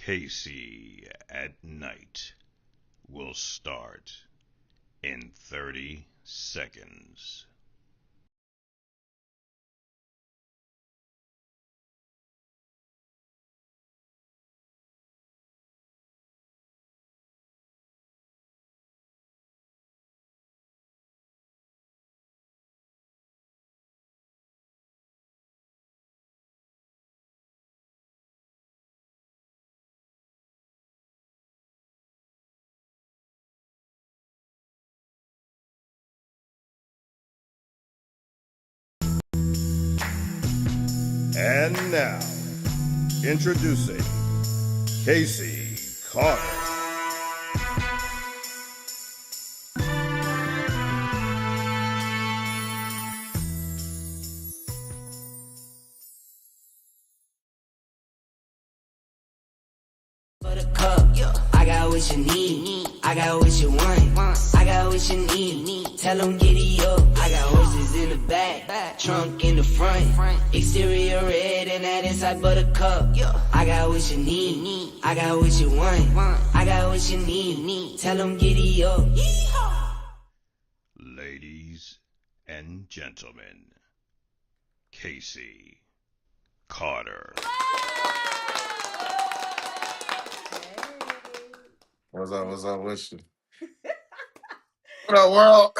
Casey at Night will start in 30 seconds. And now, introducing Casey Carter. I got what you need. I got what you want. I got what you need. Tell them giddy up. I got horses in the back, trunk in the front. Exterior red and that inside buttercup. I got what you need. I got what you want. I got what you need. Tell them giddy up. Ladies and gentlemen, Casey Carter. What's up? What's up with you? What up, world?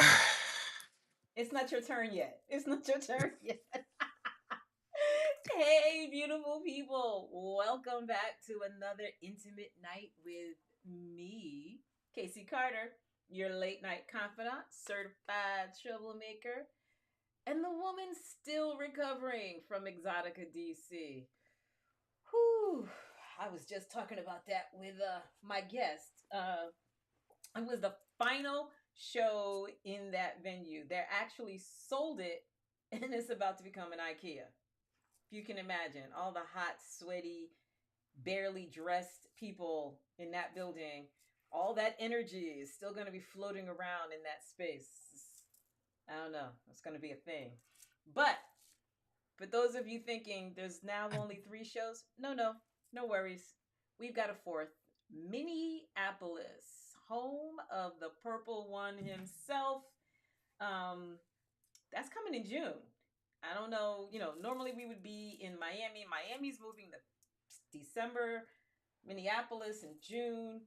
It's not your turn yet. It's not your turn yet. Hey, beautiful people. Welcome back to another intimate night with me, Casey Carter, your late night confidant, certified troublemaker, and the woman still recovering from Exotica DC. Whew. I was just talking about that with my guest. It was the final show in that venue. They actually sold it, and it's about to become an IKEA. If you can imagine, all the hot, sweaty, barely dressed people in that building, all that energy is still going to be floating around in that space. I don't know. It's going to be a thing. But for those of you thinking there's now only 3 shows, no worries. We've got a 4th. Minneapolis, home of the Purple One himself. That's coming in June. I don't know, normally we would be in Miami. Miami's moving to December, Minneapolis in June.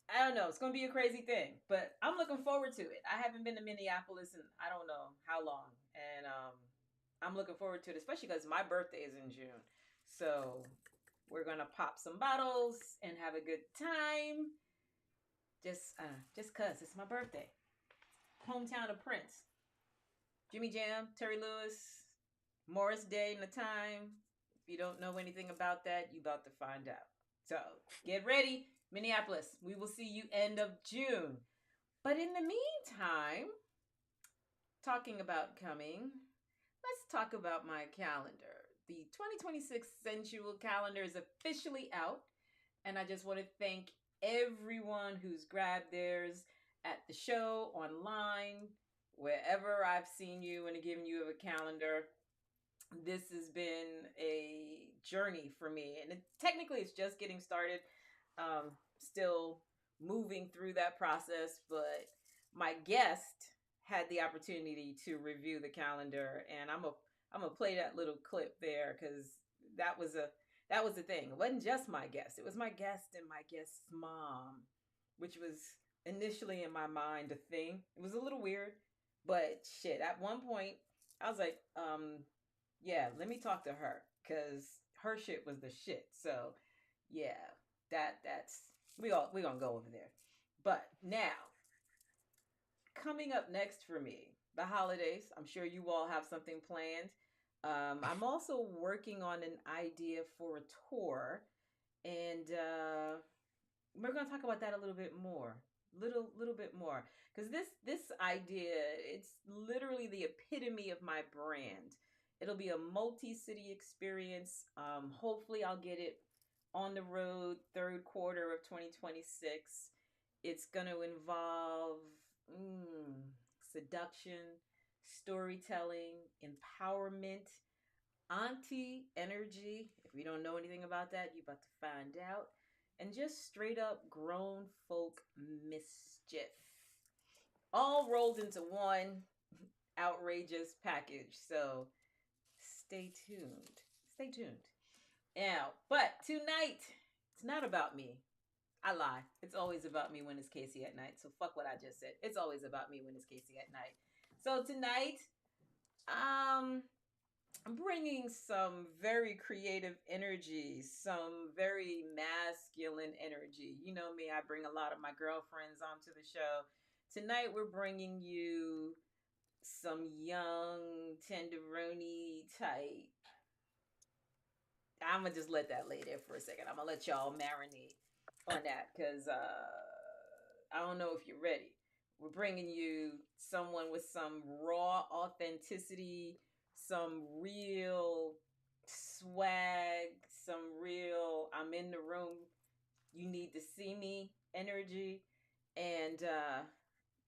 I don't know. It's going to be a crazy thing, but I'm looking forward to it. I haven't been to Minneapolis in I don't know how long. And I'm looking forward to it, especially because my birthday is in June. So we're going to pop some bottles and have a good time. Just cause it's my birthday. Hometown of Prince. Jimmy Jam, Terry Lewis, Morris Day and the Time. If you don't know anything about that, you about to find out. So get ready, Minneapolis. We will see you end of June. But in the meantime, talking about coming, let's talk about my calendar. The 2026 Sensual calendar is officially out, and I just want to thank everyone who's grabbed theirs at the show, online, wherever I've seen you and given you a calendar. This has been a journey for me, and technically it's just getting started. Still moving through that process, but my guest had the opportunity to review the calendar, and I'm gonna play that little clip there because that was a that was the thing. It wasn't just my guest; it was my guest and my guest's mom, which was initially in my mind a thing. It was a little weird, but shit. At one point, I was like, yeah, let me talk to her because her shit was the shit. So yeah, that's we gonna go over there. But now, coming up next for me, the holidays. I'm sure you all have something planned. I'm also working on an idea for a tour, and we're gonna talk about that a little bit more, little bit more, because this idea, it's literally the epitome of my brand. It'll be a multi-city experience. Hopefully, I'll get it on the road third quarter of 2026. It's gonna involve seduction, storytelling, empowerment, auntie energy. If you don't know anything about that, you're about to find out. and just straight up grown folk mischief. All rolled into one outrageous package. So stay tuned. Stay tuned. Now, but tonight, it's not about me. I lie. It's always about me when it's Casey at night. So fuck what I just said. It's always about me when it's Casey at night. So tonight, I'm bringing some very creative energy, some very masculine energy. You know me, I bring a lot of my girlfriends onto the show. Tonight, we're bringing you some young, tenderoni type. I'm gonna just let that lay there for a second. I'm gonna let y'all marinate on that because I don't know if you're ready. We're bringing you someone with some raw authenticity, some real swag, some real I'm in the room, you need to see me energy. And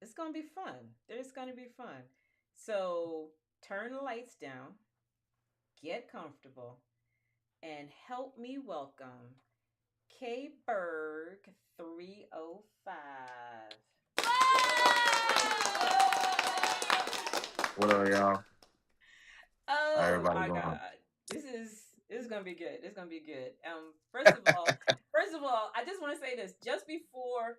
it's going to be fun. There's going to be fun. So turn the lights down, get comfortable, and help me welcome K Berg 305. What are y'all? Oh How everybody my doing? God. This is gonna be good. It's gonna be good. First of all, I just want to say this. Just before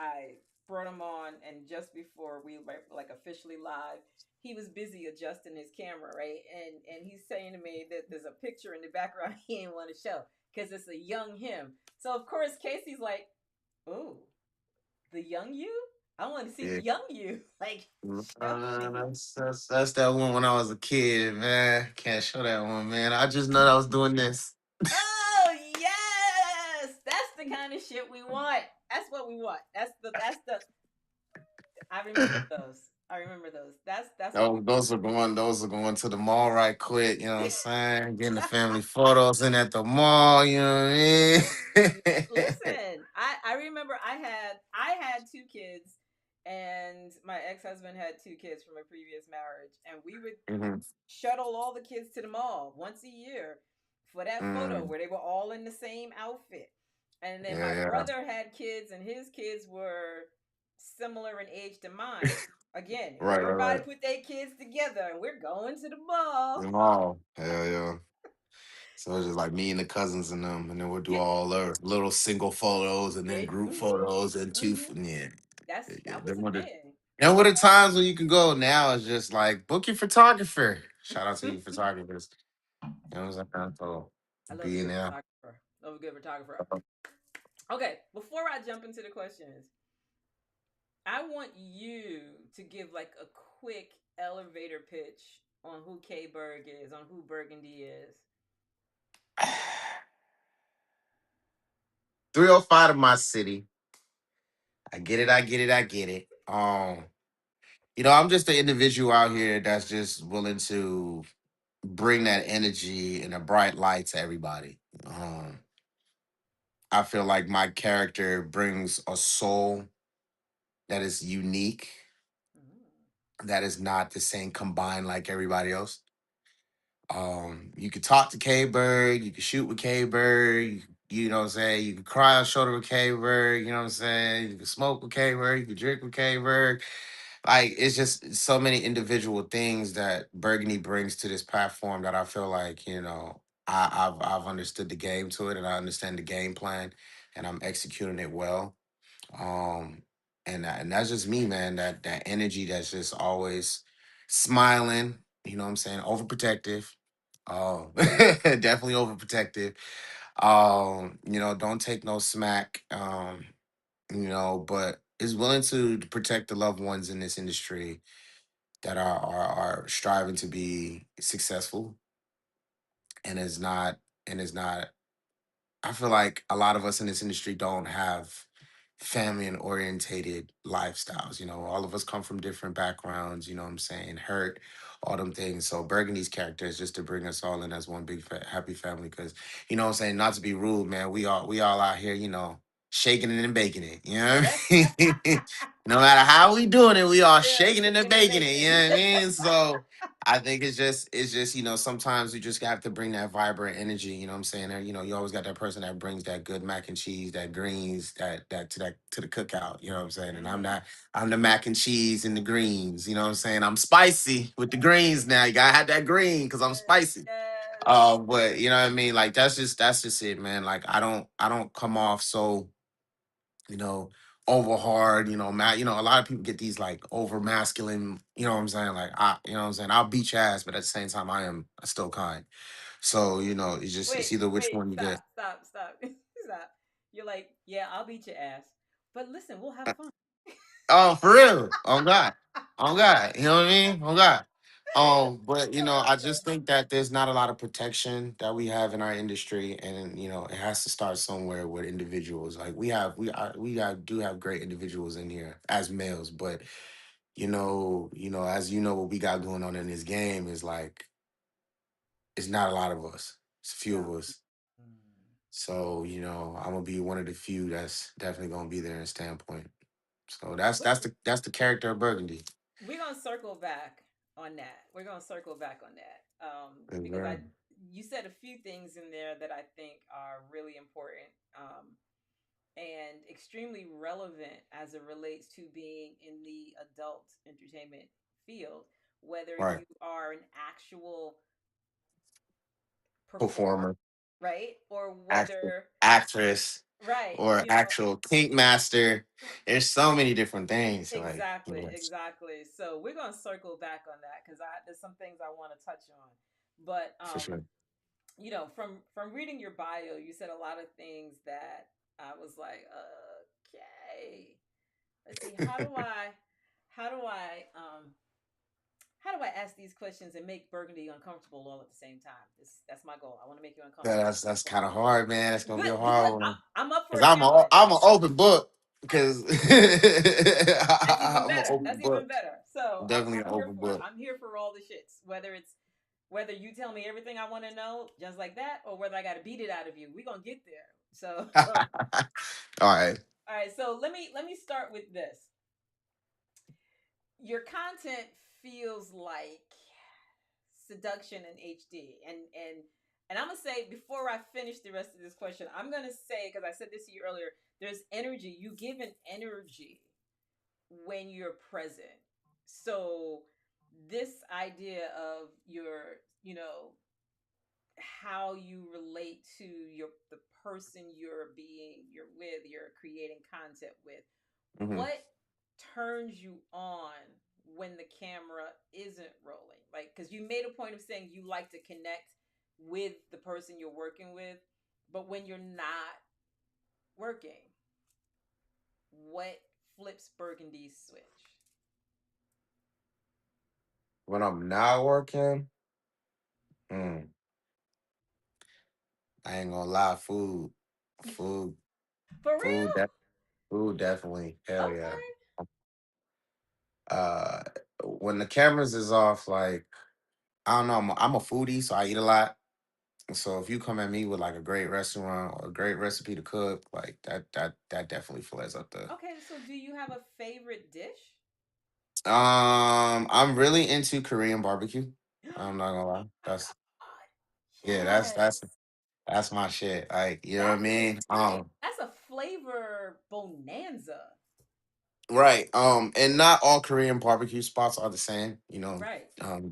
I brought him on, and just before we were like officially live, he was busy adjusting his camera, right? And he's saying to me that there's a picture in the background he didn't want to show because it's a young him. So of course Casey's like, "Oh, the young you? I want to see Yeah. the young you." Like, show me. That's that one when I was a kid, man. Can't show that one, man. I just know I was doing this. Oh yes, that's the kind of shit we want. That's what we want. That's the. I remember those. I remember those. That's what we Those are going to the mall right quick, you know what I'm saying? Getting the family photos in at the mall, you know what I mean? listen. I remember I had two kids, and my ex husband had two kids from a previous marriage, and we would Mhm. shuttle all the kids to the mall once a year for that photo Mm, where they were all in the same outfit. And then my yeah, yeah. brother had kids, and his kids were similar in age to mine. Again, Right, right, everybody right. put their kids together, and we're going to the mall. The mall. Hell yeah. So it's just like me and the cousins and them, and then we'll do Yeah, all our little single photos and then yeah, group photos and mm-hmm. yeah. Yeah. That was a thing. Then what the times when you can go now is just like book your photographer. Shout out to you photographers. You know what I'm saying? So I love a being good there. photographer. Love a good photographer. Okay, before I jump into the questions, I want you to give like a quick elevator pitch on who K Berg is, on who Burgundy is. 305 to my city. I get it, I get it, I get it. I'm just an individual out here that's just willing to bring that energy and a bright light to everybody. I feel like my character brings a soul that is unique, Mm. that is not the same combined like everybody else. You could talk to K Bird, you could shoot with K Bird, you know what I'm saying? You could cry on shoulder with K Bird, you know what I'm saying? You could smoke with K Bird, you could drink with K Bird. Like it's just so many individual things that Burgundy brings to this platform that I feel like, I've understood the game to it and I understand the game plan and I'm executing it well. Um, and that's just me, man. That energy that's just always smiling. You know what I'm saying? Overprotective. Definitely overprotective. Don't take no smack. But is willing to protect the loved ones in this industry that are striving to be successful and is not. I feel like a lot of us in this industry don't have family and orientated lifestyles. All of us come from different backgrounds, you know what I'm saying? Hurt, all them things. So Burgundy's character is just to bring us all in as one big happy family. Cause you know what I'm saying? Not to be rude, man. We all out here, shaking it and baking it. You know Oh, what that's I mean? No matter how we doing it, we are Yeah, shaking it and shaking and baking it. You baking. know what I mean? So I think it's just sometimes you just have to bring that vibrant energy. You know what I'm saying? And, you always got that person that brings that good mac and cheese, that greens, that to the cookout. You know what I'm saying? And Hmm. I'm the mac and cheese and the greens. You know what I'm saying? I'm spicy with the greens now. You gotta have that green because I'm Yes, spicy. yes. But you know what I mean? Like that's just it, man. Like I don't come off so you know, over hard, Matt, a lot of people get these like over masculine, you know what I'm saying? Like you know what I'm saying? I'll beat your ass, but at the same time I am still kind. So, it's Wait, either which wait, one you stop, get. stop, stop, stop. You're like, yeah, I'll beat your ass. But listen, we'll have fun. Oh, for real. Oh God. Oh God. You know what I mean? Oh God. But I just think that there's not a lot of protection that we have in our industry, and it has to start somewhere with individuals. Like do have great individuals in here as males, but as what we got going on in this game is like it's not a lot of us. It's a few No. of us. Mm. So, I'm gonna be one of the few that's definitely gonna be there in standpoint. So that's the character of Burgundy. We're gonna circle back on that. We're gonna circle back on that. Yes, Because sir. you said a few things in there that I think are really important. And extremely relevant as it relates to being in the adult entertainment field, whether Right. you are an actual performer, Performer, right? Or actor, whether, actress, right, or actual kink master. There's so many different things. Like, exactly, exactly. So we're gonna circle back on that because there's some things I want to touch on. But for sure. from reading your bio, you said a lot of things that I was like, okay, let's see, how do I how do I ask these questions and make Burgundy uncomfortable all at the same time? That's my goal. I want to make you uncomfortable at That's some kind point. of hard, man. That's gonna be a Good. hard one. I'm up for Cause a challenge. I'm an open book. Cause That's even I'm an better. open That's even book. better. So Definitely an I'm here open for it. book. I'm here for all the shits. Whether you tell me everything I want to know just like that, or whether I got to beat it out of you. We're gonna get there. So All right. all right. So let me start with this. Your content feels like seduction in HD, and I'm gonna say before I finish the rest of this question, I'm gonna say because I said this to you earlier. There's energy. You give an energy when you're present. So this idea of how you relate to the person you're with, you're creating content with. Hmm. What turns you on when the camera isn't rolling? Like, because you made a point of saying you like to connect with the person you're working with, but when you're not working, what flips Burgundy's switch? When I'm not working, mm, I ain't gonna lie. Food, For food, real? that food definitely. Hell yeah. Okay. Uh, when the cameras is off, like I don't know, I'm a foodie, so I eat a lot. So if you come at me with like a great restaurant or a great recipe to cook, like that definitely flares up the. Okay, so do you have a favorite dish? I'm really into Korean barbecue. I'm not gonna Oh lie. my god. Yeah, Yes. that's my shit. Like, you know what I That's mean? right. That's a flavor bonanza. Right. And not all Korean barbecue spots are the same. Right.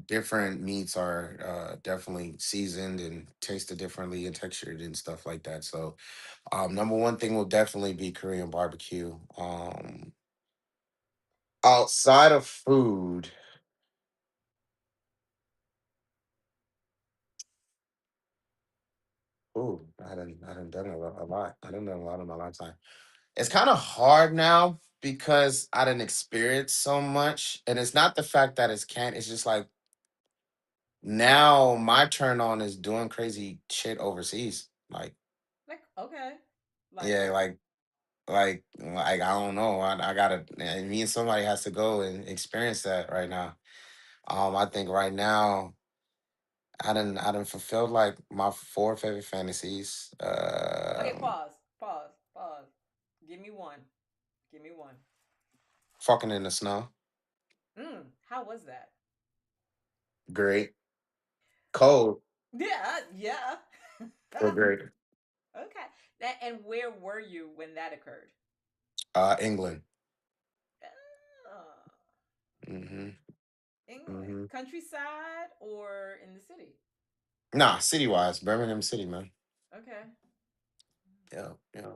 Different meats are definitely seasoned and tasted differently and textured and stuff like that. So, number one thing will definitely be Korean barbecue. Outside of food, ooh, I done done a lot. I done done a lot in my lifetime. It's kind of hard now because I didn't experience so much, and it's not the fact that it's can't. It's just like now my turn on is doing crazy shit overseas. Like, Like, okay. Like yeah, what? like I don't know. I gotta. Me and somebody has to go and experience that right now. I think right now I done fulfilled like my four favorite fantasies. Okay, pause. Pause. Pause. Give me one. Give me one. Fucking in the snow. How was that? Great. Cold, Yeah, yeah. but great. Okay. And where were you when that occurred? England. Oh, Hmm. England. Hmm. Countryside or in the city? Nah, city wise, Birmingham City, man. Okay. Yeah, yeah.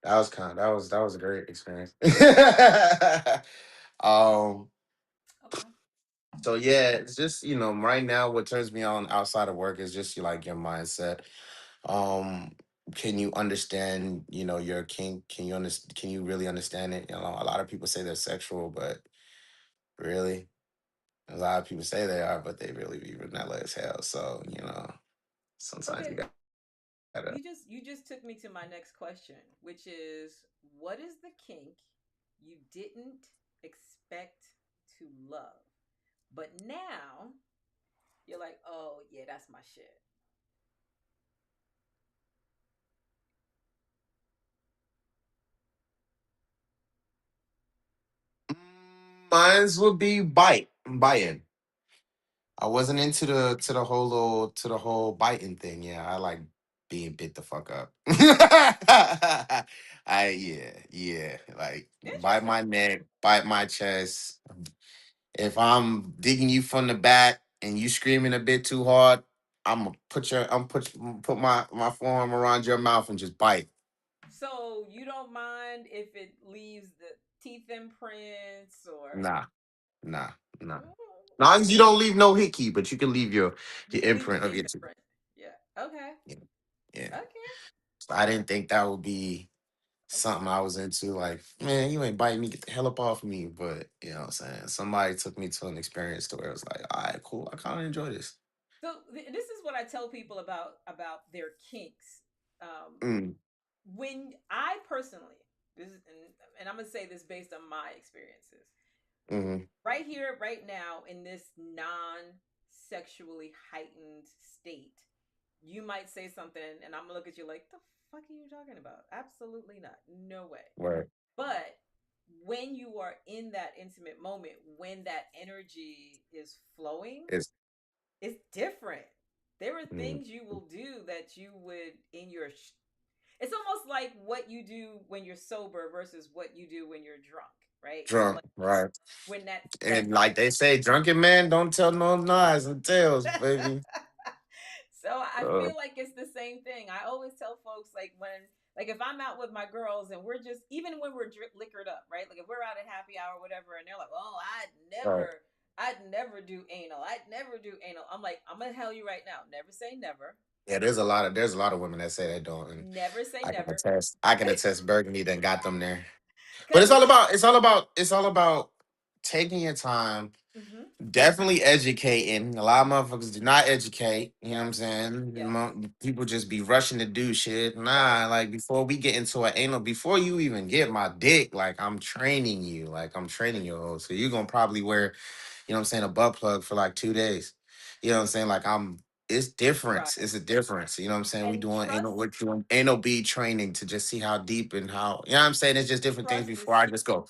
That was a great experience. um. Okay. So yeah, it's just right now what turns me on outside of work is just like your mindset. Um, can you understand? Your kink. Can you understand? Can you really understand it? A lot of people say they're sexual, but really, a lot of people say they are, but they really be vanilla as hell. So sometimes you Okay. gotta. You just took me to my next question, which is what is the kink you didn't expect to love, but now you're like, oh yeah, that's my shit. Mine's would be biting. I wasn't into the whole biting thing. Yeah, I like being bit the fuck up. Yeah, like bite Interesting. my neck, bite my chest. If I'm digging you from the back and you screaming a bit too hard, I'm put my forearm around your mouth and just bite. So you don't mind if it leaves the teeth imprints or Nah, nah, nah. mm, Long as you don't leave no hickey, but you can leave your you can leave the imprint of teeth your teeth. imprint. Yeah. Okay. Yeah, yeah. Okay. So I didn't think that would be Okay. something I was into. Like, man, you ain't biting me, get the hell up off of me. But you know what I'm saying? Somebody took me to an experience to where it was like, all right, cool. I kind of enjoy this. So this is what I tell people about their kinks. Um, Mm, when I personally, this is, and I'm gonna say this based on my experiences, mm-hmm. right here, right now, in this non-sexually heightened state, you might say something, and I'm gonna look at you like, the fuck are you talking about? Absolutely not. No way. Where But when you are in that intimate moment, when that energy is flowing, it's it's different. There are mm, things you will do that you would in your it's almost like what you do when you're sober versus what you do when you're drunk, right? So drunk, like right? when that And like they say, drunken man don't tell no lies and tales, baby. so I Uh, feel like it's the same thing. I always tell folks like like if I'm out with my girls and we're just even when we're liquored up, right? Like if we're out at happy hour or whatever, and they're like, "Oh, right. I'd never do anal. I'd never do anal." I'm like, I'm gonna tell you right now, never say never. Yeah, there's a lot of women that say they don't, and Never say I can never. attest. I can attest. Burgundy then got them there. But Cause it's all about taking your time. hmm Definitely educating. A lot of motherfuckers do not educate. You know what yep, I'm saying? yep, People just be rushing to do shit. right. Nah, like before we get into an anal, before you even get my dick, like I'm training you. Like I'm training your hoe. So you're gonna probably wear, what I'm saying, a butt plug for like 2 days. You know what I'm saying? Like it's different. Right. It's a difference. You know what I'm saying? And We're doing anal bead training to just see how deep and how, you know what I'm saying? It's just different things trust before is I huge. just go,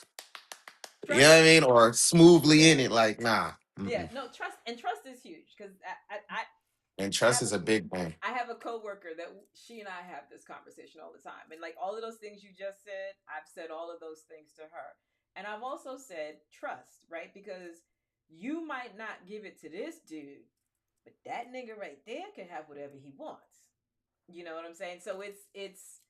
you know Trust what I is mean? huge. Or smoothly in Yeah. it. Like, nah. Yeah. Mm-mm. No, trust is huge because And I trust have is a big thing. I have a coworker that she and I have this conversation all the time. And like all of those things you just said, I've said all of those things to her. And I've also said trust, right? Because you might not give it to this dude, but that nigga right there can have whatever he wants. You know what I'm saying? So it's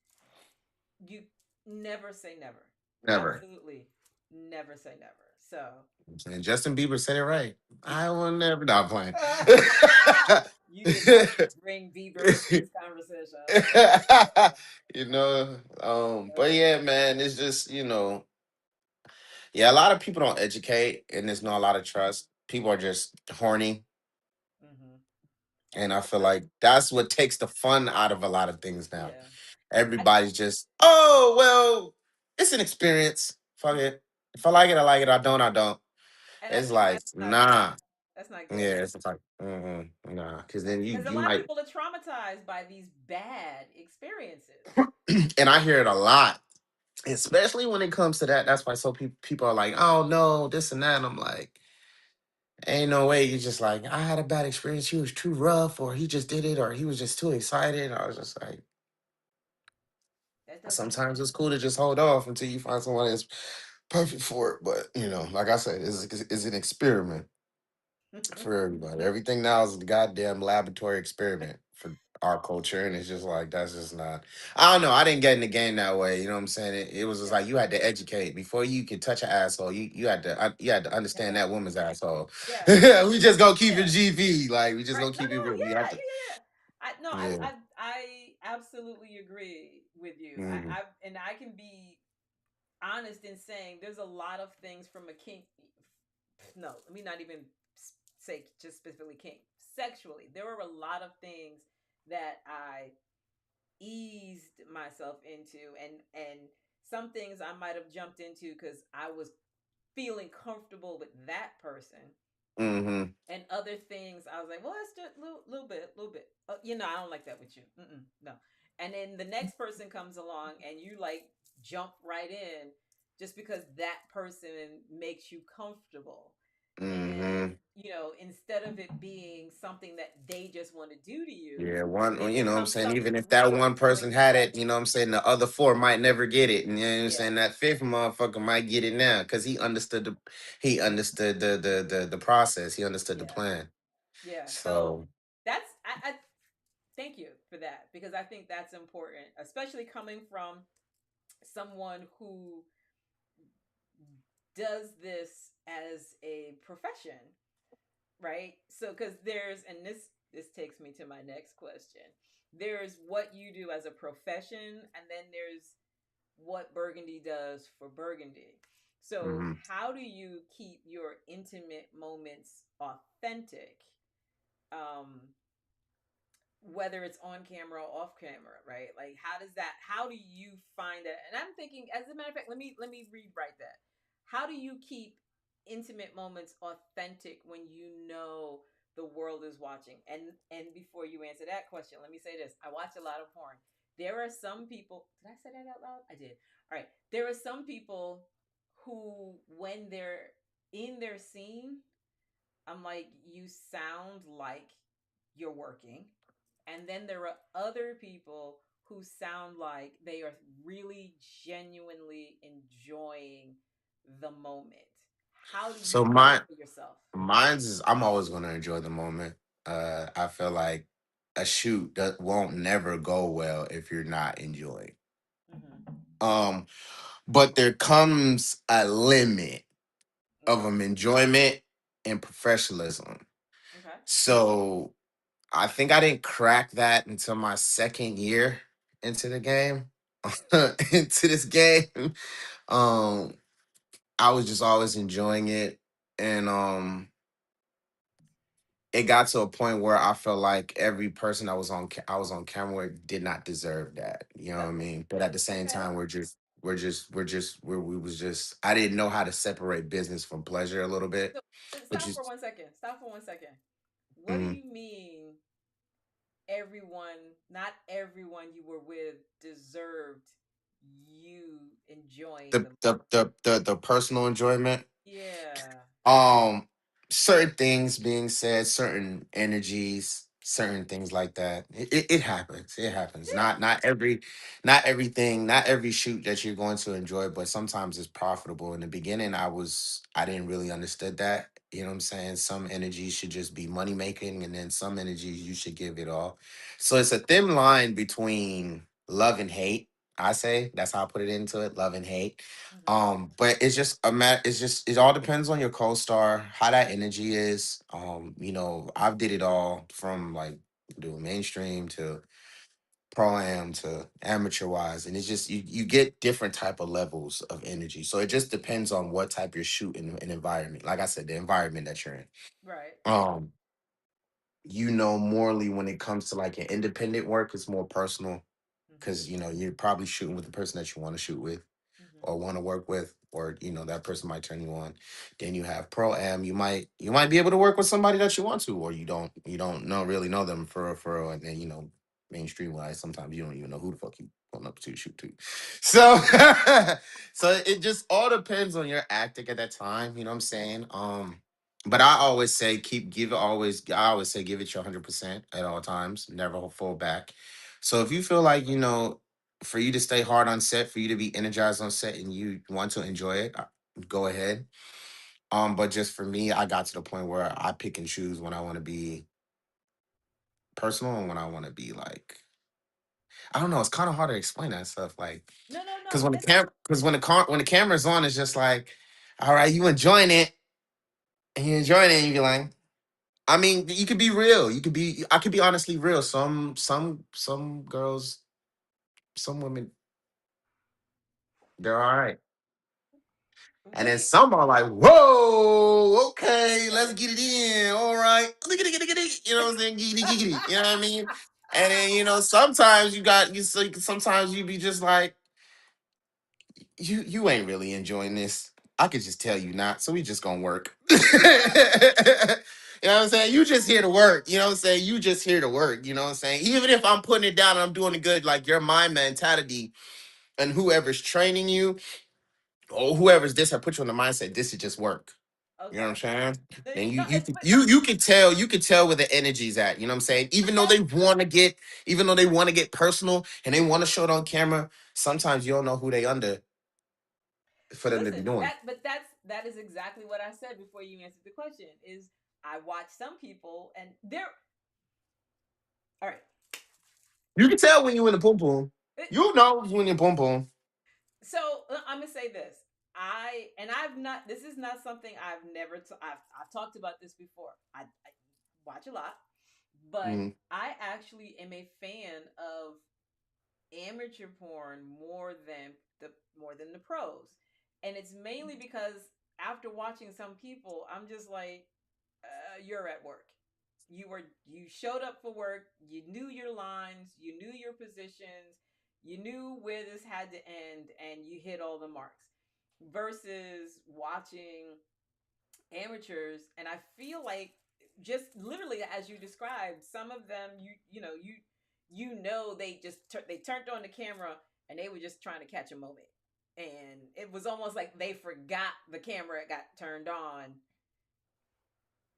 you never say never. Never. Absolutely never say never. So And Justin Bieber said it right. I will never. Not playing. you did not bring Bieber into this conversation. Okay. But Okay. yeah, man, it's just, yeah, a lot of people don't educate and there's not a lot of trust. People are just horny. hmm And I I feel trust. like that's what takes the fun out of a lot of things now. Yeah. I Everybody's just, oh, well, it's an experience. Fuck it. If I like it, I like it. I don't, I don't. and I It's think like, that's not good. nah. That's not good. Yeah, it's like, nah. Because then you Because a you lot of might, people are traumatized by these bad experiences. and I hear it a lot. especially when it comes to that. That's why so people are like, oh no, this and that. And I'm like, ain't no way. You just like, I had a bad experience. He was too rough, or he just did it, or he was just too excited. I was just like, That doesn't sometimes it's cool to just hold off until you find someone that's perfect for it. But like I said, it's an experiment for everybody. Everything now is a goddamn laboratory experiment for our culture, and it's just like that's just not. I don't know. I didn't get in the game that way. You know what I'm saying? It was just Yeah. like you had to educate before you could touch an asshole. You had to You have understand to that woman's understand. asshole. Yeah. We just gonna keep it Yeah. GP. Like we just Right. gonna No, keep it no, real. We yeah, have to. yeah, yeah, yeah. I no, Yeah. I absolutely agree with you. Mm-hmm. I can be honest in saying there's a lot of things from a kink. No, let me not even say just specifically kink. Sexually, there were a lot of things that I eased myself into, and some things I might have jumped into because I was feeling comfortable with that person, Mm-hmm. and other things I was like, well, that's just a little bit. I don't like that with you. No. And then the next person comes along, and you like jump right in just because that person makes you comfortable. And Mm-hmm. instead of it being something that they just want to do to you, Yeah, it you know what I'm becomes saying? Even something if that real one person fulfilling and had it, you pleasant. know what I'm saying? The other four might never get it. And you know what I'm Yeah, saying? That fifth motherfucker might get it now because he understood the process. He understood the yeah, plan. yeah. So So that's I thank you for that, because I think that's important, especially coming from someone who does this as a profession, right? So because this takes me to my next question. There's what you do as a profession, and then there's what Burgundy does for Burgundy. So mhm. how do you keep your intimate moments authentic? Um, Whether it's on camera or off camera, right? Like how do you find that? And I'm thinking, as a matter of fact, let me rewrite that. How do you keep intimate moments authentic when you know the world is watching? And before you answer that question, let me say this. I watch a lot of porn. There are some people, did I say that out loud? I did. All right. There are some people who, when they're in their scene, I'm like, you sound like you're working. And then there are other people who sound like they are really genuinely enjoying the moment. How do you So know my for yourself? mine's is I'm always gonna enjoy the moment. I feel like a shoot that won't never go well if you're not enjoying. Mm-hmm. Um, but there comes a limit of Okay. enjoyment and professionalism. Okay. So I think I didn't crack that until my second year into the game. Into this game. Um, I was just always enjoying it. And it got to a point where I felt like every person that was I was on camera with did not deserve that. You know what I Okay. mean? But at the same Okay. time, we was just I didn't know how to separate business from pleasure a little bit. So Which stop for is 1 second. Stop for 1 second. What do mhm. you mean not everyone you were with deserved you enjoying the The personal enjoyment. Yeah. Certain things being said, certain energies, certain things like that. It happens. It happens. Yeah. Not everything, not every shoot that you're going to enjoy, but sometimes it's profitable. In the beginning, I didn't really understood that. You know what I'm saying? Some energies should just be money making, and then some energies you should give it all. So it's a thin line between love and hate. I say that's how I put it into it, love and hate. Mm-hmm. But it's just a matter. It's just it all depends on your co-star, how that energy is. I've did it all from like doing mainstream to pro am to amateur wise, and it's just you get different type of levels of energy. So it just depends on what type you're shooting and environment. Like I said, the environment that you're in. Right. Um, morally when it comes to like an independent work, it's more personal Mm-hmm. because you're probably shooting with the person that you want to shoot with Mm-hmm. or want to work with, or that person might turn you on. Then you have pro am. You might be able to work with somebody that you want to, or you don't know really know them for real, and then mainstream wise, sometimes you don't even know who the fuck you going up to shoot to. So so it just all depends on your acting at that time, you know what I'm saying? But I always say I always say give it your 100% at all times, never fall back. So if you feel like, for you to stay hard on set, for you to be energized on set and you want to enjoy it, go ahead. But just for me, I got to the point where I pick and choose when I want to be personal and when I want to be like, I don't know. It's kind of hard to explain that stuff, like, No, no, because no. when the cam, because when the camera's on, it's just like, all right, you enjoying it, and you enjoying it, and you be like, I mean, you could be real. I could be honestly real. Some girls, some women, they're all right, and then We some are like, whoa, okay, let's get it in, all right, you know what I'm saying, giggity, giggity, you know what I mean, and then sometimes sometimes you be just like. You ain't really enjoying this. I could just tell you not. So we just gonna work. You know what I'm saying? You just here to work. You know what I'm saying? You just here to work. You know what I'm saying? Even if I'm putting it down and I'm doing it good, like your mind mentality and whoever's training you or whoever's this, I put you on the mindset. This is just work. You know what I'm okay. saying? And you No, you could- you could tell where the energy's at. You know what I'm saying? Even though they want to get personal and they want to show it on camera, sometimes you don't know who they under for them to be listen, doing. that is exactly what I said before you answered the question. Is I watch some people and they're all right. You can tell when you in the boom boom. You know when you're boom boom. So I'm gonna say this. I've not. This is not something I've never. I've talked about this before. I watch a lot, but Mm. I actually am a fan of amateur porn more than the pros, and it's mainly because after watching some people, I'm just like, you're at work. You showed up for work. You knew your lines. You knew your positions. You knew where this had to end, and you hit all the marks. Versus watching amateurs, and I feel like just literally as you described, some of them they turned on the camera and they were just trying to catch a moment, and it was almost like they forgot the camera got turned on,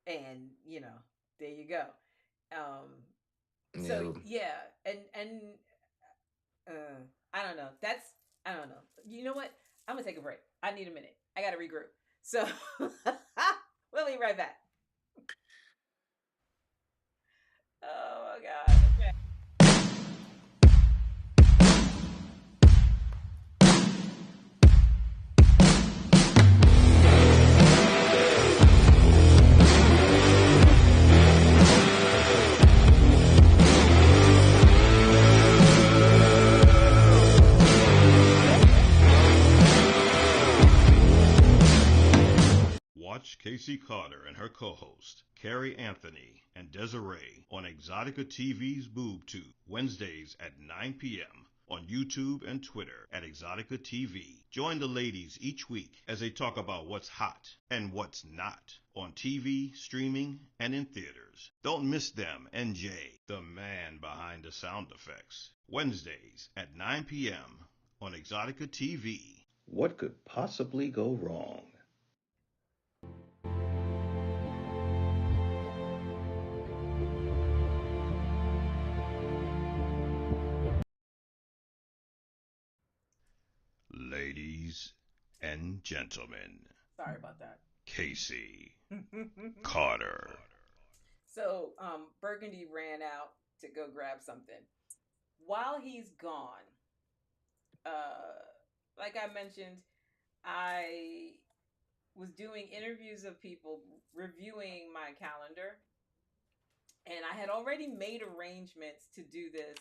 and there you go. Um, so Yeah. yeah, and I don't know. I don't know. You know what? I'm gonna take a break. I need a minute. I gotta regroup. So we'll be right back. Oh my god. Okay. Watch Casey Carter and her co-host, Carrie Anthony and Desiree on Exotica TV's BoobTube, Wednesdays at 9 p.m. on YouTube and Twitter at Exotica TV. Join the ladies each week as they talk about what's hot and what's not on TV, streaming, and in theaters. Don't miss them, NJ, the man behind the sound effects. Wednesdays at 9 p.m. on Exotica TV. What could possibly go wrong? Ladies and gentlemen, Sorry about that. Casey Carter. So, Burgundy ran out to go grab something. While he's gone, like I mentioned, I was doing interviews of people reviewing my calendar, and I had already made arrangements to do this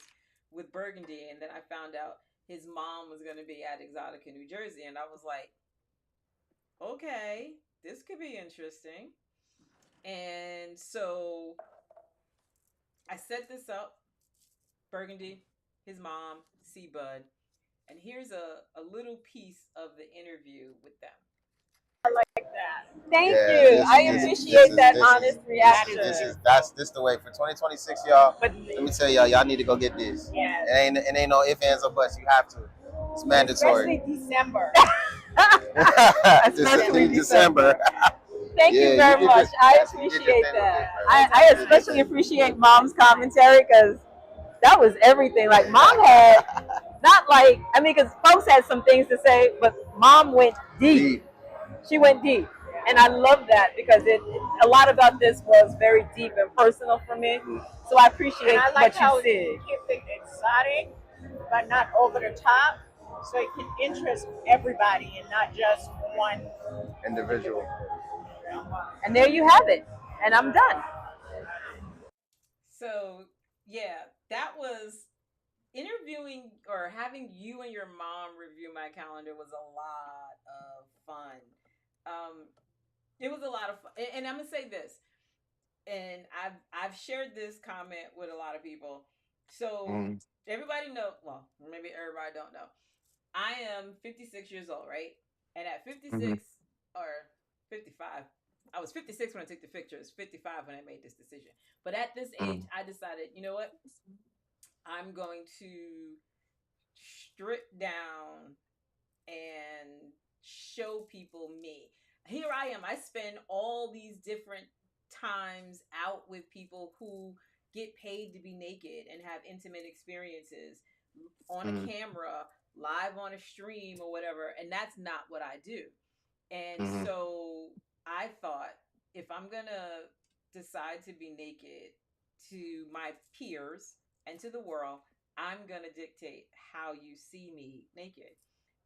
with Burgundy, and then I found out his mom was going to be at Exotica, New Jersey, and I was like, okay, this could be interesting. And so I set this up, Burgundy, his mom, C-Bud, and here's a little piece of the interview with them. like that. Thank Yeah, you. I appreciate that honest reaction. This the way for 2026, y'all. Let me tell y'all need to go get this. Yeah. It ain't no ifs, ands, or buts. You have to. It's mandatory. Especially December. Especially December. Thank you very much. I appreciate that. I especially appreciate Mom's commentary because that was everything. Like Mom had, not like, I mean, because folks had some things to say, but Mom went deep. She went deep. And I love that because a lot about this was very deep and personal for me. So I appreciate And I like what you how said. you keep it exotic, but not over the top, so it can interest everybody and not just one individual. And there you have it. And I'm done. So, yeah, that was interviewing or having you and your mom review my calendar was a lot of fun. It was a lot of fun. And I'm gonna say this, and I've shared this comment with a lot of people. So everybody know, well, maybe everybody don't know. I am 56 years old, right? And at 56 or 55, I was 56 when I took the pictures, 55 when I made this decision. But at this age, I decided, you know what? I'm going to strip down and show people me. Here I am. I spend all these different times out with people who get paid to be naked and have intimate experiences on a camera, live on a stream or whatever, and that's not what I do. And so I thought, if I'm gonna decide to be naked to my peers and to the world, I'm gonna dictate how you see me naked.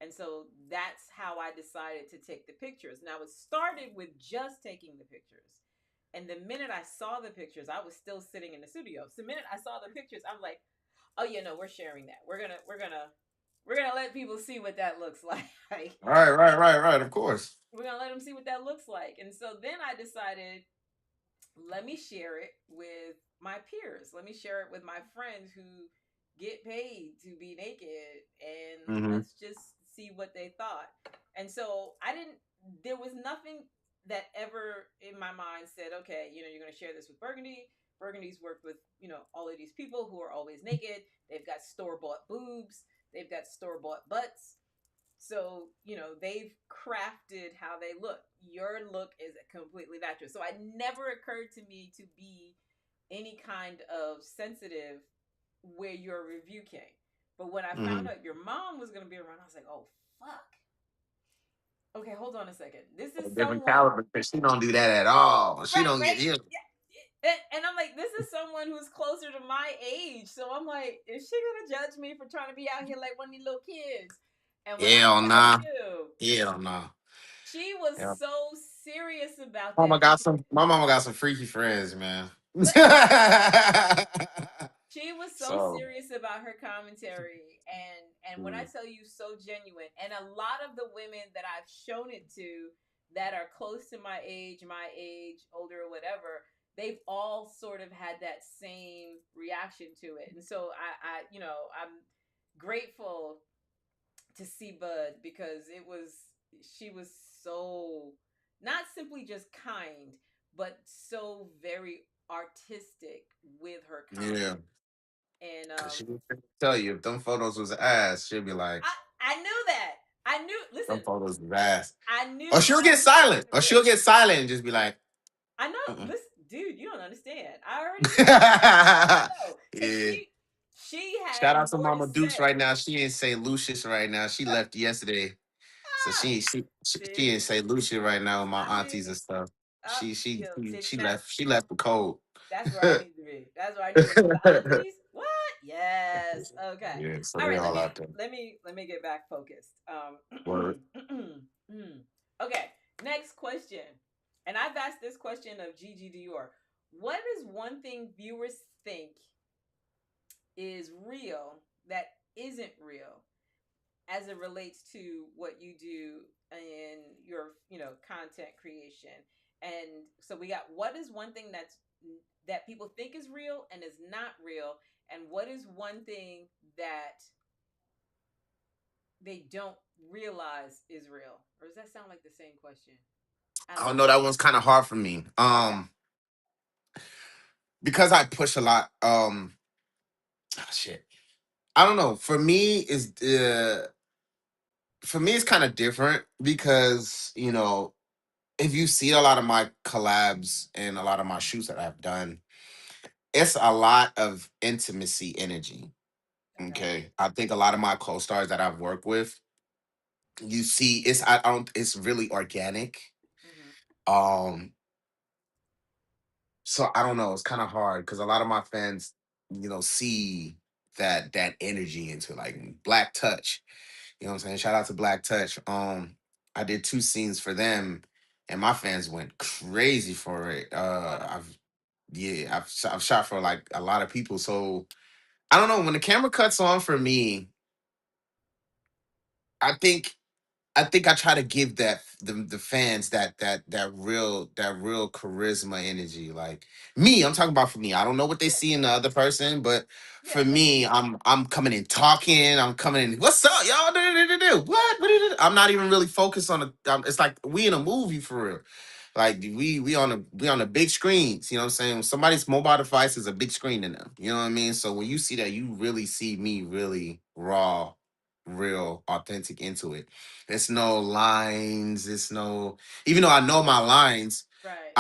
And so that's how I decided to take the pictures. Now it started with just taking the pictures. And the minute I saw the pictures, I was still sitting in the studio. So the minute I saw the pictures, I'm like, oh yeah, no, we're sharing that. We're gonna let people see what that looks like. Right. Of course. We're gonna let them see what that looks like. And so then I decided, let me share it with my peers. Let me share it with my friends who get paid to be naked, and let's just see what they thought. And so there was nothing that ever in my mind said, okay, you're going to share this with Burgundy. Burgundy's worked with, all of these people who are always naked. They've got store-bought boobs. They've got store-bought butts. So, they've crafted how they look. Your look is completely natural. So it never occurred to me to be any kind of sensitive where your review came. But when I found out your mom was going to be around, I was like, oh, fuck. Okay, hold on a second. This is different caliber. She don't do that at all. She don't get you. Yeah. And I'm like, this is someone who's closer to my age. So I'm like, is she going to judge me for trying to be out here like one of these little kids? And when Hell nah. Hell nah. She was so serious about My mama got some freaky friends, man. She was so serious about her commentary, and when I tell you, so genuine. And a lot of the women that I've shown it to that are close to my age, older, or whatever, they've all sort of had that same reaction to it. And so I'm grateful to see Bud, because she was so not simply just kind, but so very artistic with her comment. Yeah. And she tell you if them photos was ass, she'll be like, I knew that. Listen, them photos was ass. I knew. Or she'll get silent. And just be like, I know. Listen, dude, you don't understand. I already know. Yeah. She had. Shout out to Mama Dukes right now. She in St. Lucius right now. She left yesterday. So she in St. Lucia right now with my aunties and stuff. She left the cold. That's where I need to be. That's where I need to be. The aunties? What? Yes. Okay. Yeah, so all right. out there. Let me get back focused. Word. Okay. Next question. And I've asked this question of Gigi Dior. What is one thing viewers think is real that isn't real as it relates to what you do in your, content creation? And so we got, what is one thing that people think is real and is not real, and what is one thing that they don't realize is real? Or does that sound like the same question? I I don't don't know. know. That one's kind of hard for me. Okay. Because I push a lot. Shit. I don't know. For me it's kind of different because if you see a lot of my collabs and a lot of my shoots that I've done, it's a lot of intimacy energy. Okay. Okay, I think a lot of my co-stars that I've worked with, you see, I don't. It's really organic. Mm-hmm. Um, so I don't know. It's kind of hard because a lot of my fans, see that energy into like Black Touch. You know what I'm saying? Shout out to Black Touch. I did 2 scenes for them, and my fans went crazy for it. Wow. I've shot for like a lot of people. So I don't know, when the camera cuts on for me, I think I try to give the fans that real charisma energy. Like me, I'm talking about for me. I don't know what they Yeah. see in the other person, but Yeah. for me, I'm coming in talking. I'm coming in. What's up, y'all? What? I'm not even really focused on the. It's like we in a movie for real. Like we on the big screens. You know what I'm saying? Somebody's mobile device is a big screen in them. You know what I mean? So when you see that, you really see me really raw, real, authentic into it. It's no lines. It's no. Even though I know my lines, Right.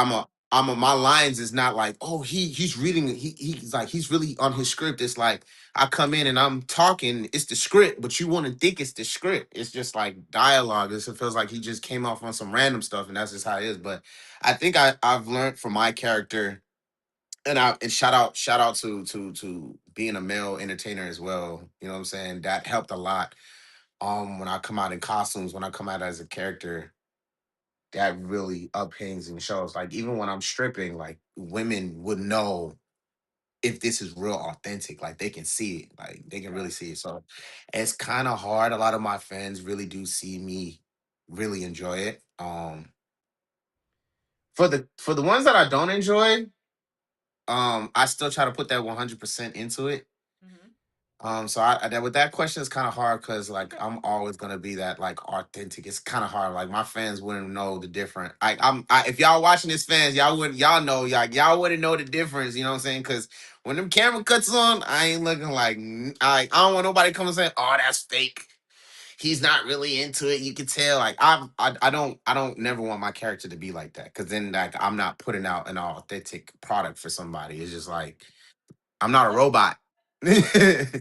my lines is not like, oh, he's reading. He's like, he's really on his script. It's like I come in and I'm talking. It's the script, but you want to think it's the script. It's just like dialogue. It feels like he just came off on some random stuff, and that's just how it is. But I think I've learned from my character, and shout out to being a male entertainer as well. You know what I'm saying? That helped a lot. When I come out in costumes, when I come out as a character, that really uphangs and shows. Like even when I'm stripping, like women would know if this is real authentic. Like they can see it. Like they can really Right. see it. So it's kind of hard. A lot of my fans really do see me really enjoy it. For the ones that I don't enjoy, I still try to put that 100% into it. Mm-hmm. So with that question is kind of hard because like Okay. I'm always gonna be that like authentic. It's kind of hard. Like my fans wouldn't know the difference. If y'all watching this, fans, y'all know y'all wouldn't know the difference. You know what I'm saying? Because when them camera cuts on, I ain't looking like I don't want nobody coming saying, oh, that's fake. He's not really into it. You can tell. Like I don't never want my character to be like that because then like I'm not putting out an authentic product for somebody. It's just like I'm not a Well, robot.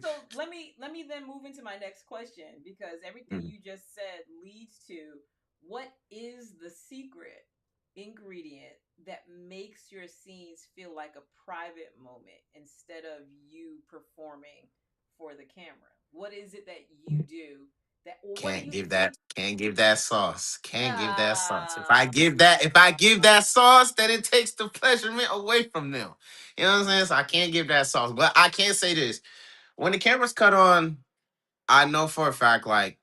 so let me then move into my next question because everything Mhm. you just said leads to what is the secret ingredient that makes your scenes feel like a private moment instead of you performing for the camera? What is it that you do that or what do Can't you give that. think Can't give that sauce. Can't give that sauce. If I ah give that, if I give that sauce, then it takes the pleasurement away from them. You know what I'm saying? So I can't give that sauce. But I can say this: when the camera's cut on, I know for a fact, like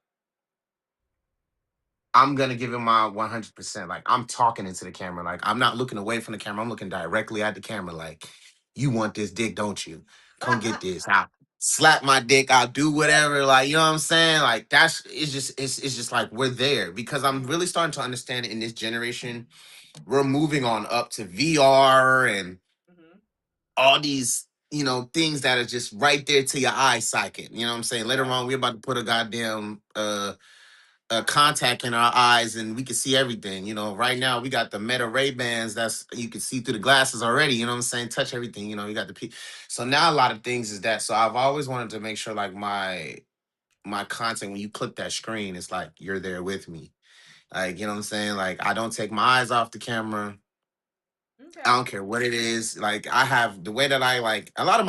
I'm gonna give it my 100%. Like I'm talking into the camera. Like I'm not looking away from the camera. I'm looking directly at the camera. Like you want this dick, don't you? Come get this. I'll slap my dick. I'll do whatever. Like you know what I'm saying? Like it's just like we're there because I'm Mhm. really starting to understand it in this generation. We're moving on up to VR and Mhm. all these things that are just right there to your eye socket. You know what I'm saying? Later Right. on, we're about to put a goddamn contact in our eyes and we can see everything. Right now we got the Meta Ray Bans that's you can see through the glasses already. You know what I'm saying? Touch everything. You got so now a lot of things is that. So I've always wanted to make sure like my content when you click that screen, it's like you're there with me. Like you know what I'm saying? Like I don't take my eyes off the camera. I Okay. don't care what it is. Like I have the way that I like a lot of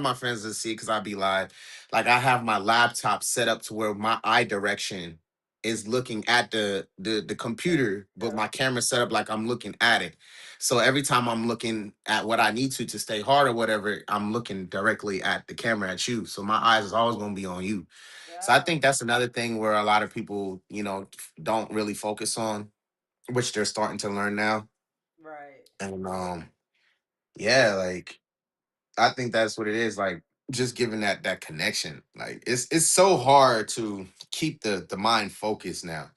my friends that see because I be live. Like I have my laptop set up to where my eye direction is looking at the computer, but Yep. my camera set up like I'm looking at it. So every time I'm looking at what I need to stay hard or whatever, I'm looking directly at the camera at you. So my eyes is always gonna be on you. So I Yeah. think that's another thing where a lot of people, don't really focus on, which they're starting to learn now. Right. And yeah, like I think that's what it is. Like just giving that connection. Like it's so hard to keep the mind focused now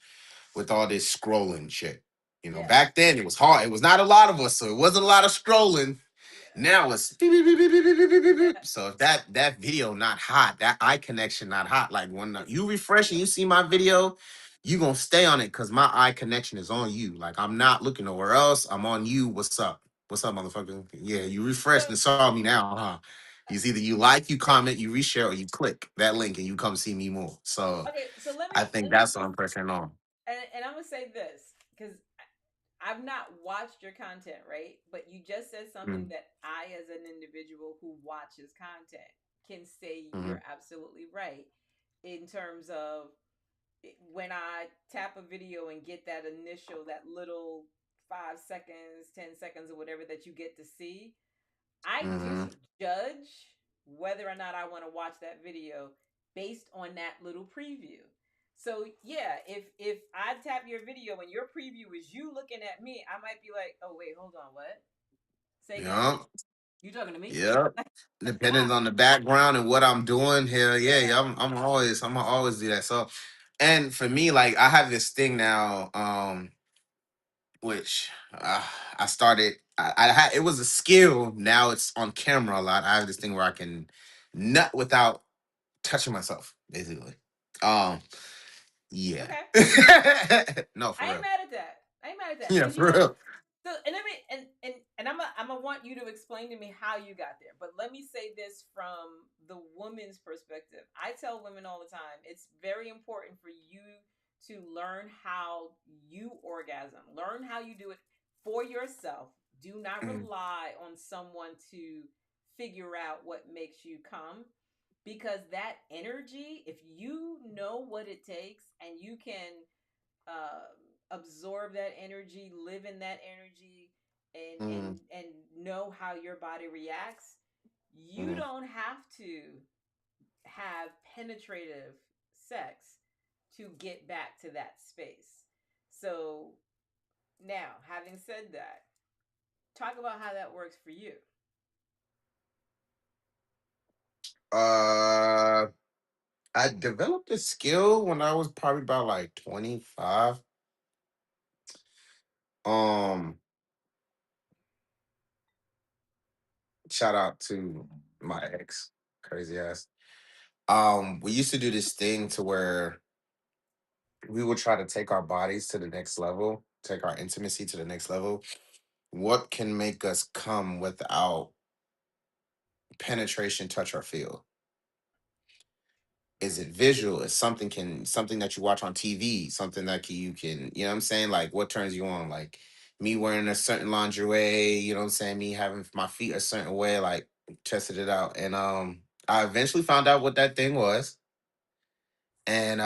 with all this scrolling shit. You know, Yeah. back then it was hard. It was not a lot of us, so it wasn't a lot of scrolling. Yeah. Now it's beep, beep, beep, beep, beep, beep, beep, beep, Yeah. beep. So if that video not hot, that eye connection not hot, like when you refresh and you see my video, you gonna stay on it because my eye connection is on you. Like I'm not looking nowhere else. I'm on you. What's up? What's up, motherfucker? Yeah, you refreshed So and saw me now, huh? It's either you like, you comment, you reshare, or you click that link and you come see me more. So okay, so let I me think let me that's what I'm pressing on. and I'm gonna say this because I've not watched your content, right? But you just said something Mm, that I, as an individual who watches content, can say mhm, you're absolutely right in terms of when I tap a video and get that initial, that little 5 seconds, 10 seconds, or whatever that you get to see, I do mhm, judge whether or not I want to watch that video based on that little preview. So yeah, if I tap your video and your preview is you looking at me, I might be like, oh wait, hold on, what? Say again? yeah. You talking to me? Yeah. Why? Depending on the background and what I'm doing here, yeah, Yeah. I'm gonna always do that. So, and for me, like I have this thing now, which I started. I had it was a skill. Now it's on camera a lot. I have this thing where I can nut without touching myself, basically. Um, yeah. Okay. No, for I ain't real. mad at that. I ain't mad at that Yeah, because for real. so and let me and I'm gonna want you to explain to me how you got there. But let me say this from the woman's perspective. I tell women all the time, it's very important for you to learn how you orgasm. Learn how you do it for yourself. Do not Mm, rely on someone to figure out what makes you come because that energy, if you know what it takes and you can uh, absorb that energy, live in that energy, mm, and know how your body reacts, you mm. don't have to have penetrative sex to get back to that space. So now, having said that, talk about how that works for you. Uh, I developed a skill when I was probably about like 25. Um, Shout out to my ex, crazy ass. We used to do this thing to where we would try to take our bodies to the next level, take our intimacy to the next level. What can make us come without penetration, touch, or feel? Is it visual? Is something that you watch on TV, something that you can, you know what I'm saying? Like what turns you on? Like me wearing a certain lingerie, you know what I'm saying? Me having my feet a certain way, like tested it out. And I eventually found out what that thing was. And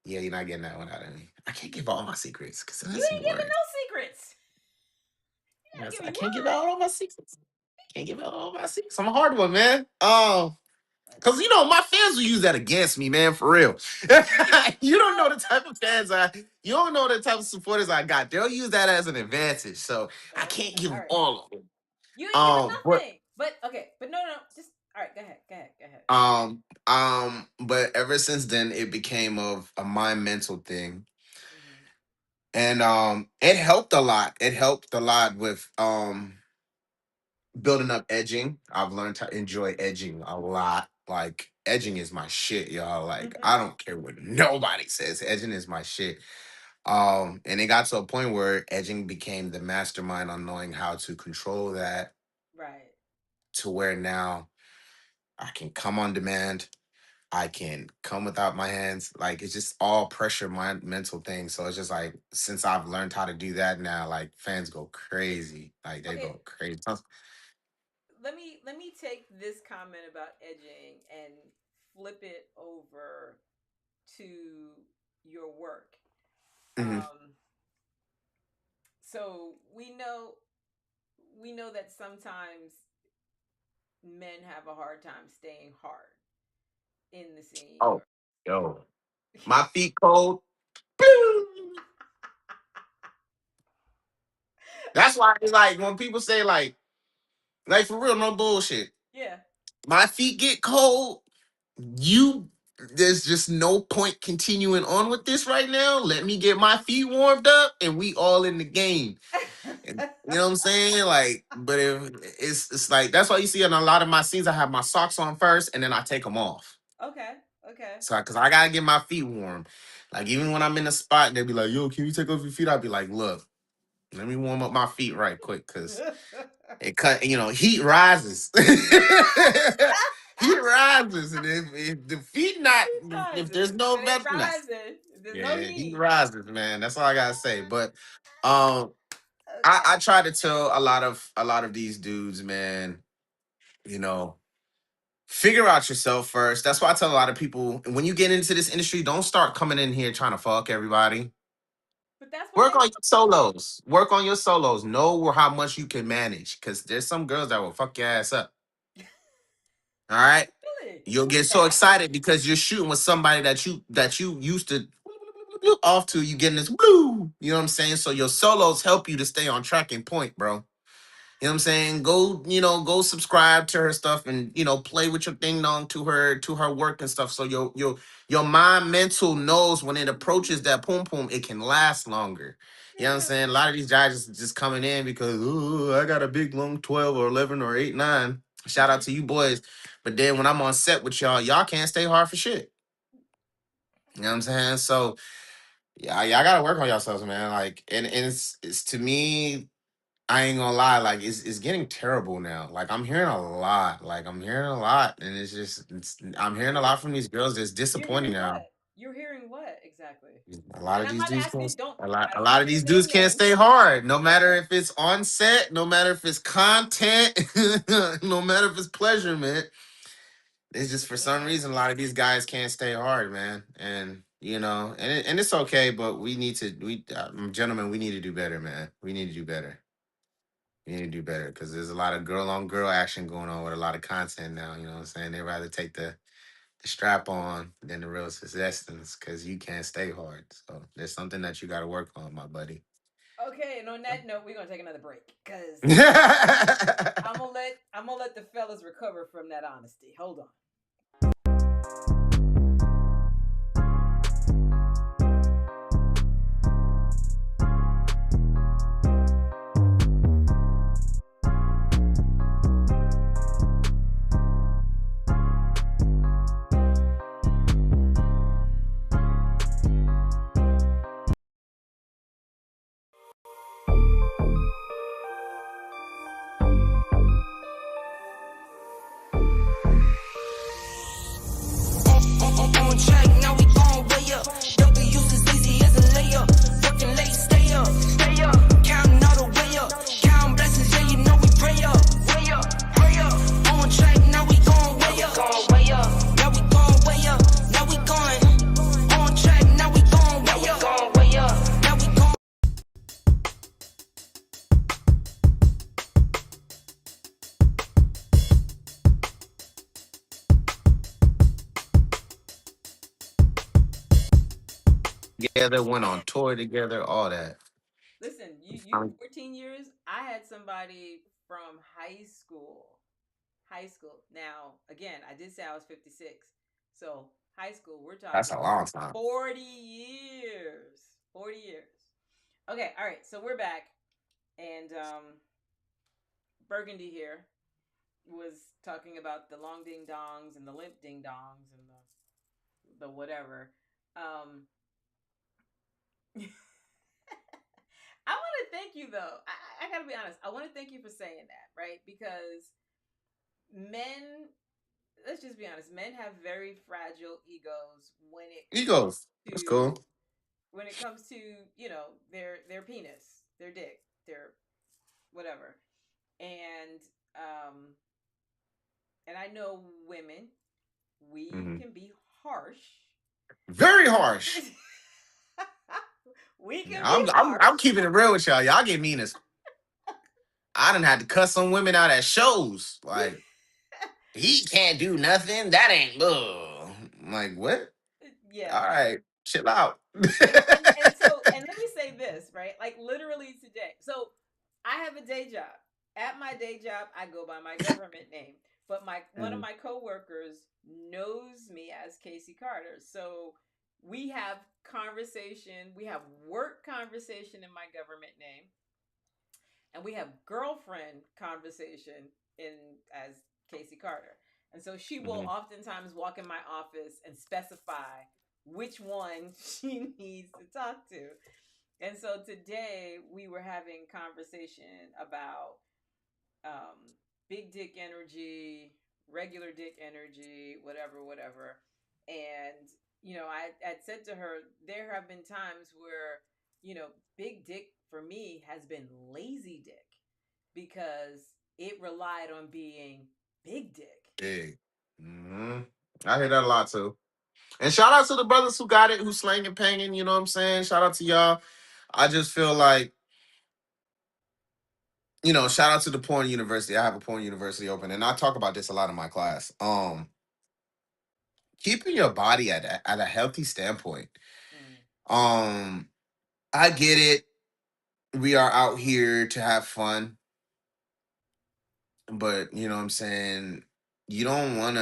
yeah, you're not getting that one out of me. I can't give all my secrets because You that's ain't giving boring. no secrets. You gotta Yes, give I me can't give one. out all my secrets. Can't give out all my secrets. I'm a hard one, man. Let's Cause you know my fans will use that against me, man, for real. You don't know well, the type of fans you don't know the type of supporters I got. They'll use that as an advantage. So I oh, can't give all them right. all of them. You ain't giving But nothing. But okay, but no, just all right. Go ahead, go ahead, go ahead. but ever since then it became of a mind mental thing. Mm-hmm. And it helped a lot. It helped a lot with building up edging. I've learned to enjoy edging a lot. Like edging is my shit, y'all. Like I don't care what nobody says. Edging is my shit. And it got to a point where edging became the mastermind on knowing how to control that Right. to where now I can come on demand. I can come without my hands. Like it's just all pressure, mind, mental things. So it's just like since I've learned how to do that now, like fans go crazy. Like they Okay, go crazy. let me take this comment about edging and flip it over to your work. Mhm. Um, so we know that sometimes men have a hard time staying hard in the scene Oh, or yo, my feet cold. Pew! That's why it's like when people say like for real, no bullshit. yeah. My feet get cold. You there's just no point continuing on with this right now. Let me get my feet warmed up and we all in the game. And, you know what I'm saying? Like, but if it's like that's why you see in a lot of my scenes, I have my socks on first and then I take them off. Okay. So, because I gotta get my feet warm. Like, even when I'm in the spot, they'll be like, "Yo, can you take off your feet?" I'll be like, "Look, let me warm up my feet right quick, cause it cut. You know, heat rises. Heat rises, and if the feet not, if there's no It better, rising. There's no yeah, heat heat. rises, man. That's all I gotta say. But, um, I try to tell a lot of these dudes, man. You know, figure out yourself first. That's why I tell a lot of people when you get into this industry, don't start coming in here trying to fuck everybody. But that's what Work on your solos. Work on your solos. Know how much you can manage. Cause there's some girls that will fuck your ass up. All right. really. You'll Who's get so that? excited because you're shooting with somebody that you used to off to. You getting this blue. You know what I'm saying? So your solos help you to stay on track and point, bro. You know what I'm saying? Go, go subscribe to her stuff and play with your ding dong to her work and stuff. So your mind mental knows when it approaches that poom poom, it can last longer. You know what I'm saying? A lot of these guys just coming in because ooh, I got a big long 12 or 11 or 8, 9. Shout out to you boys. But then when I'm on set with y'all can't stay hard for shit. You know what I'm saying? So yeah, y'all gotta work on yourselves, man. Like, and it's to me, I ain't gonna lie, like it's getting terrible now. Like I'm hearing a lot. And I'm hearing a lot from these girls. It's You're disappointing hearing now. what? You're hearing what exactly? A lot And of I'm these not dudes can't asking. Don't. I a don't lot of need you these to dudes name can't names. stay hard. No matter if it's on set, no matter if it's content, no matter if it's pleasurement. It's just for some reason a lot of these guys can't stay hard, man. And and it's okay, but gentlemen, we need to do better, man. We need to do better. We need to do better because there's a lot of girl on girl action going on with a lot of content now. You know what I'm saying? They rather take the strap on than the real success because you can't stay hard. So there's something that you got to work on, my buddy. Okay, and on that note, we're gonna take another break because I'm gonna let the fellas recover from that honesty. Hold on. On track, now we on way up. W's as easy as a layup. Working late, stay up. Counting all the way up. Counting blessings, yeah, you know we pray up. Way up. On track, now we going way up. Now we going way up. Now we going on track, now we going way up. Now we going. Together, went on tour together, all that. Listen, you 14 years. I had somebody from high school. High school. Now, again, I did say I was 56. So high school, we're That's a talking long time. 40 years. 40 years. Okay, all right. So we're back. And Burgundy here was talking about the long ding dongs and the limp ding dongs and the whatever. I want to thank you though. I gotta be honest. I want to thank you for saying that, right? Because men, let's just be honest, men have very fragile egos when it Egos. That's cool. when it comes to their penis, their dick, their whatever, and I know women, we can be harsh, very harsh. We can be harsh. I'm keeping it real with y'all. Y'all get mean as I done had to cuss some women out at shows. Like, he can't do nothing. That ain't I'm like, what? Yeah. All right, chill out. And let me say this, right? Like literally today. So I have a day job. At my day job, I go by my government name. But one of my coworkers knows me as Casey Carter. So we have conversation, we have work conversation in my government name, and we have girlfriend conversation in as Casey Carter. And so she will Mhm. oftentimes walk in my office and specify which one she needs to talk to. And so today we were having conversation about um, big dick energy, regular dick energy, whatever, whatever. And, I had said to her, there have been times where, big dick for me has been lazy dick because it relied on being big dick. Big. Hmm. I hear that a lot too. And shout out to the brothers who got it, who slanging, panging. You know what I'm saying? Shout out to y'all. I just feel like, shout out to the porn university. I have a porn university open, and I talk about this a lot in my class. Keeping your body at a healthy standpoint. Mm. I get it. We are out here to have fun, but you know what I'm saying. You don't want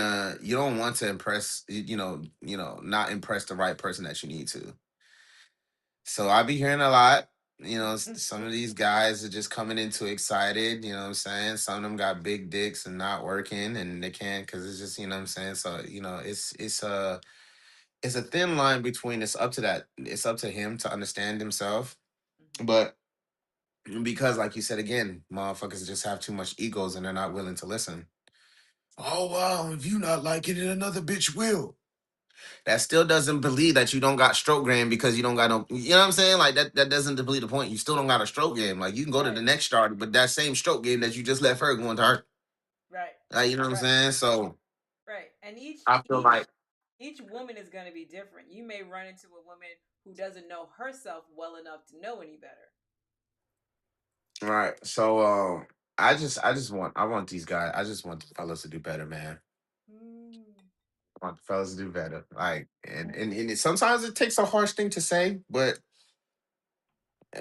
to impress. Not impress the right person that you need to. So I be hearing a lot. Some of these guys are just coming into excited. You know what I'm saying? Some of them got big dicks and not working, and they can't because it's just, you know what I'm saying. So it's a thin line between it's up to him to understand himself, Mhm. but because like you said again, motherfuckers just have too much egos and they're not willing to listen. Oh well, if you not like it, then another bitch will. That still doesn't believe that you don't got stroke game because you don't got no. You know what I'm saying? Like that doesn't deplete the point. You still don't got a stroke game. Like you can go to the Right, next starter, but that same stroke game that you just left her going to her. right, Like, you know what I'm right, saying? So right. And each I feel each like each woman is going to be different. You may run into a woman who doesn't know herself well enough to know any better. right. So I want these guys. I just want the fellas to do better, man. Mm. I want the fellas to do better. Like sometimes it takes a harsh thing to say, but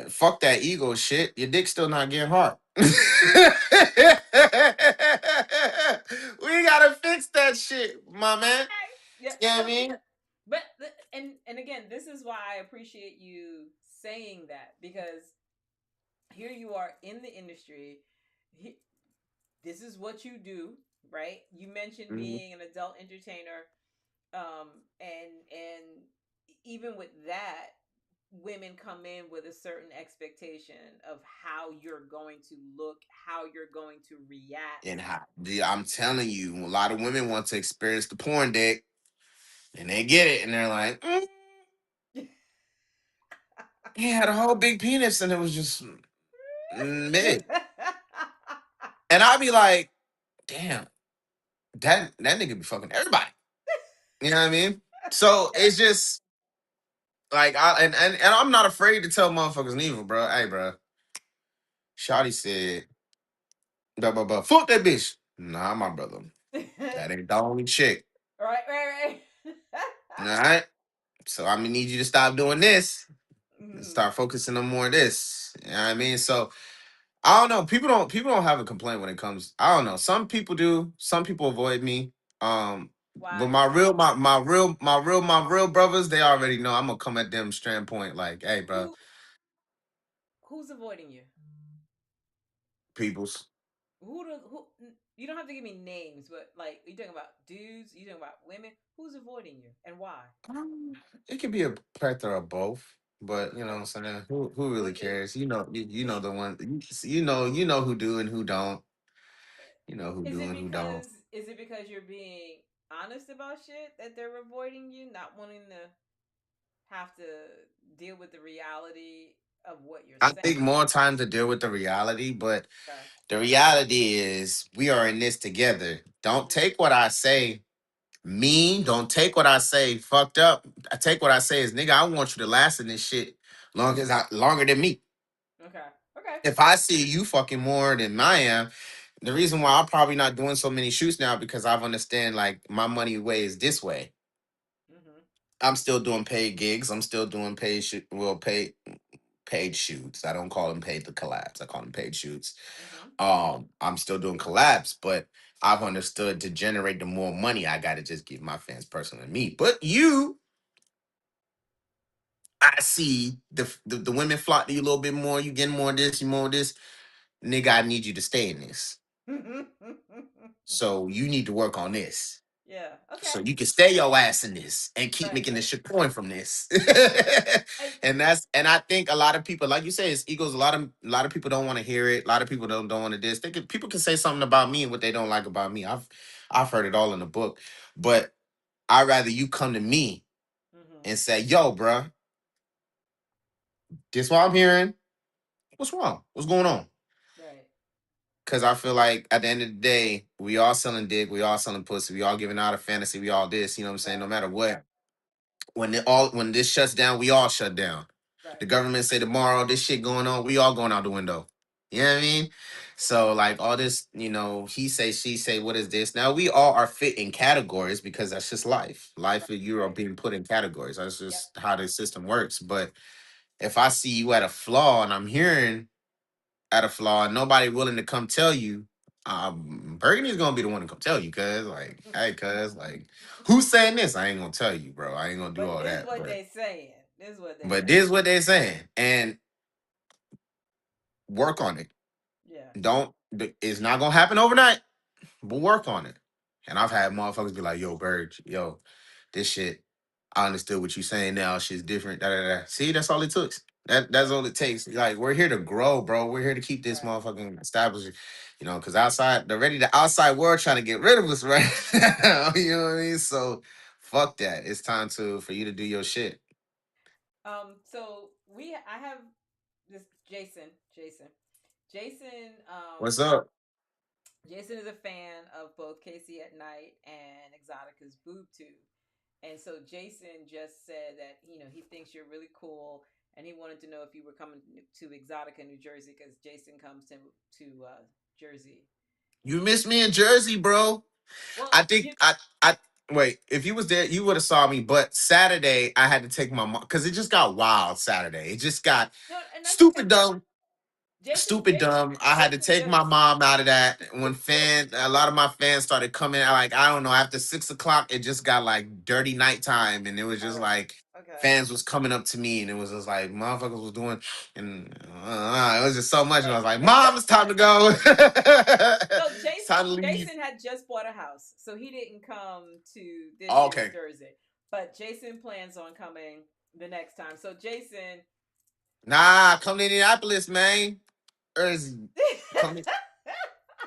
fuck that ego shit. Your dick's still not getting hard. We gotta fix that shit, my man. Yeah, You know what I no, mean? and again, this is why I appreciate you saying that, because here you are in the industry. This is what you do, right? You mentioned Mhm. being an adult entertainer, and even with that, women come in with a certain expectation of how you're going to look, how you're going to react. And I'm telling you, a lot of women want to experience the porn dick, and they get it, and they're like, he had a whole big penis, and it was just mid. And I'd be like, damn, that nigga be fucking everybody. You know what I mean? So Yeah. it's just like and I'm not afraid to tell motherfuckers neither, bro. Hey, bro. Shotty said, blah blah blah. Fuck that bitch. Nah, my brother. That ain't the only chick. Right. All right. So I'm gonna need you to stop doing this and Mhm. start focusing on more of this. You know what I mean? So I don't know. People don't have a complaint when it comes. I don't know. Some people do. Some people avoid me. But Why? my real brothers, they already know I'm gonna come at them standpoint like, hey, bro, Who who's avoiding you? peoples. Who? You don't have to give me names, but like, are you talking about dudes? Are you talking about women? Who's avoiding you and why? It could be a plethora of both, but you know Okay. what I'm saying. Who really But it, cares? You know the one. You know who do and who don't. You know who do and who don't. is it because you're being honest about shit that they're avoiding you, not wanting to have to deal with the reality of what you're I think saying? more time to deal with the reality, but Okay. the reality is we are in this together. Don't Mm-hmm. take what I say mean. Don't take what I say fucked up. I take what I say as nigga. I want you to last in this shit longer than me. Okay. Okay. If I see you fucking more than I am, the reason why I'm probably not doing so many shoots now because I've understand like my money ways this way. Mm-hmm. I'm still doing paid gigs. I'm still doing paid shoots. I don't call them paid the collabs. I call them paid shoots. Mm-hmm. I'm still doing collabs, but I've understood to generate the more money, I got to just give my fans personal to me. But you, I see the women flock to you a little bit more. You getting more of this, you more of this. Nigga, I need you to stay in this. So you need to work on this. Yeah. Okay. So you can stay your ass in this and keep Right. making this shit point from this. And- and I think a lot of people, like you say, it's egos. A lot of people don't want to hear it. A lot of people don't want to this. People can say something about me and what they don't like about me. I've heard it all in the book. But I'd rather you come to me and say, yo, bruh, this what I'm hearing. What's wrong? What's going on? Right. Because I feel like at the end of the day, we all selling dick, we all selling pussy, we all giving out a fantasy, we all this, you know what I'm saying? No matter what. When this shuts down, we all shut down. Right. The government say tomorrow, this shit going on, we all going out the window. You know what I mean? So like all this, he say, she say, what is this? Now we all are fit in categories because that's just life. Life, you are being put in categories. That's just how the system works. But if I see you at a flaw and I'm hearing at a flaw and nobody willing to come tell you, Burgundy's gonna be the one to come tell you, cuz like, hey, cuz like, who's saying this? I ain't gonna tell you, bro. I ain't gonna do But all this is that. what they saying. This is what they. But this is what they're saying, and work on it. Yeah. It's not gonna happen overnight, but work on it. And I've had motherfuckers be like, yo, Bird, yo, this shit, I understood what you saying now. Shit's different. Da, da, da. See, that's all it took. That's all it takes. Like, we're here to grow, bro. We're here to keep this motherfucking established. Because the outside world trying to get rid of us right now. You know what I mean? So fuck that. It's time for you to do your shit. So I have this Jason. What's up? Jason is a fan of both Casey at Night and Exotica's Boob Tube. And so Jason just said that, he thinks you're really cool and he wanted to know if you were coming to Exotica, New Jersey, because Jason comes to Jersey. You missed me in Jersey, bro. Well, I think I wait. If you was there, you would have saw me. But Saturday, I had to take my mom because it just got wild. Saturday, it just got stupid dumb. Stupid dumb. I had to take my mom out of that when a lot of my fans started coming out. Like, I don't know, after 6 o'clock, it just got like dirty nighttime, and it was just like fans was coming up to me, and it was just like motherfuckers was doing, and it was just so much. And I was like, Mom, it's time to go. So Jason had just bought a house, so he didn't come to this year's Jersey. But Jason plans on coming the next time. So Jason, come to Indianapolis, man.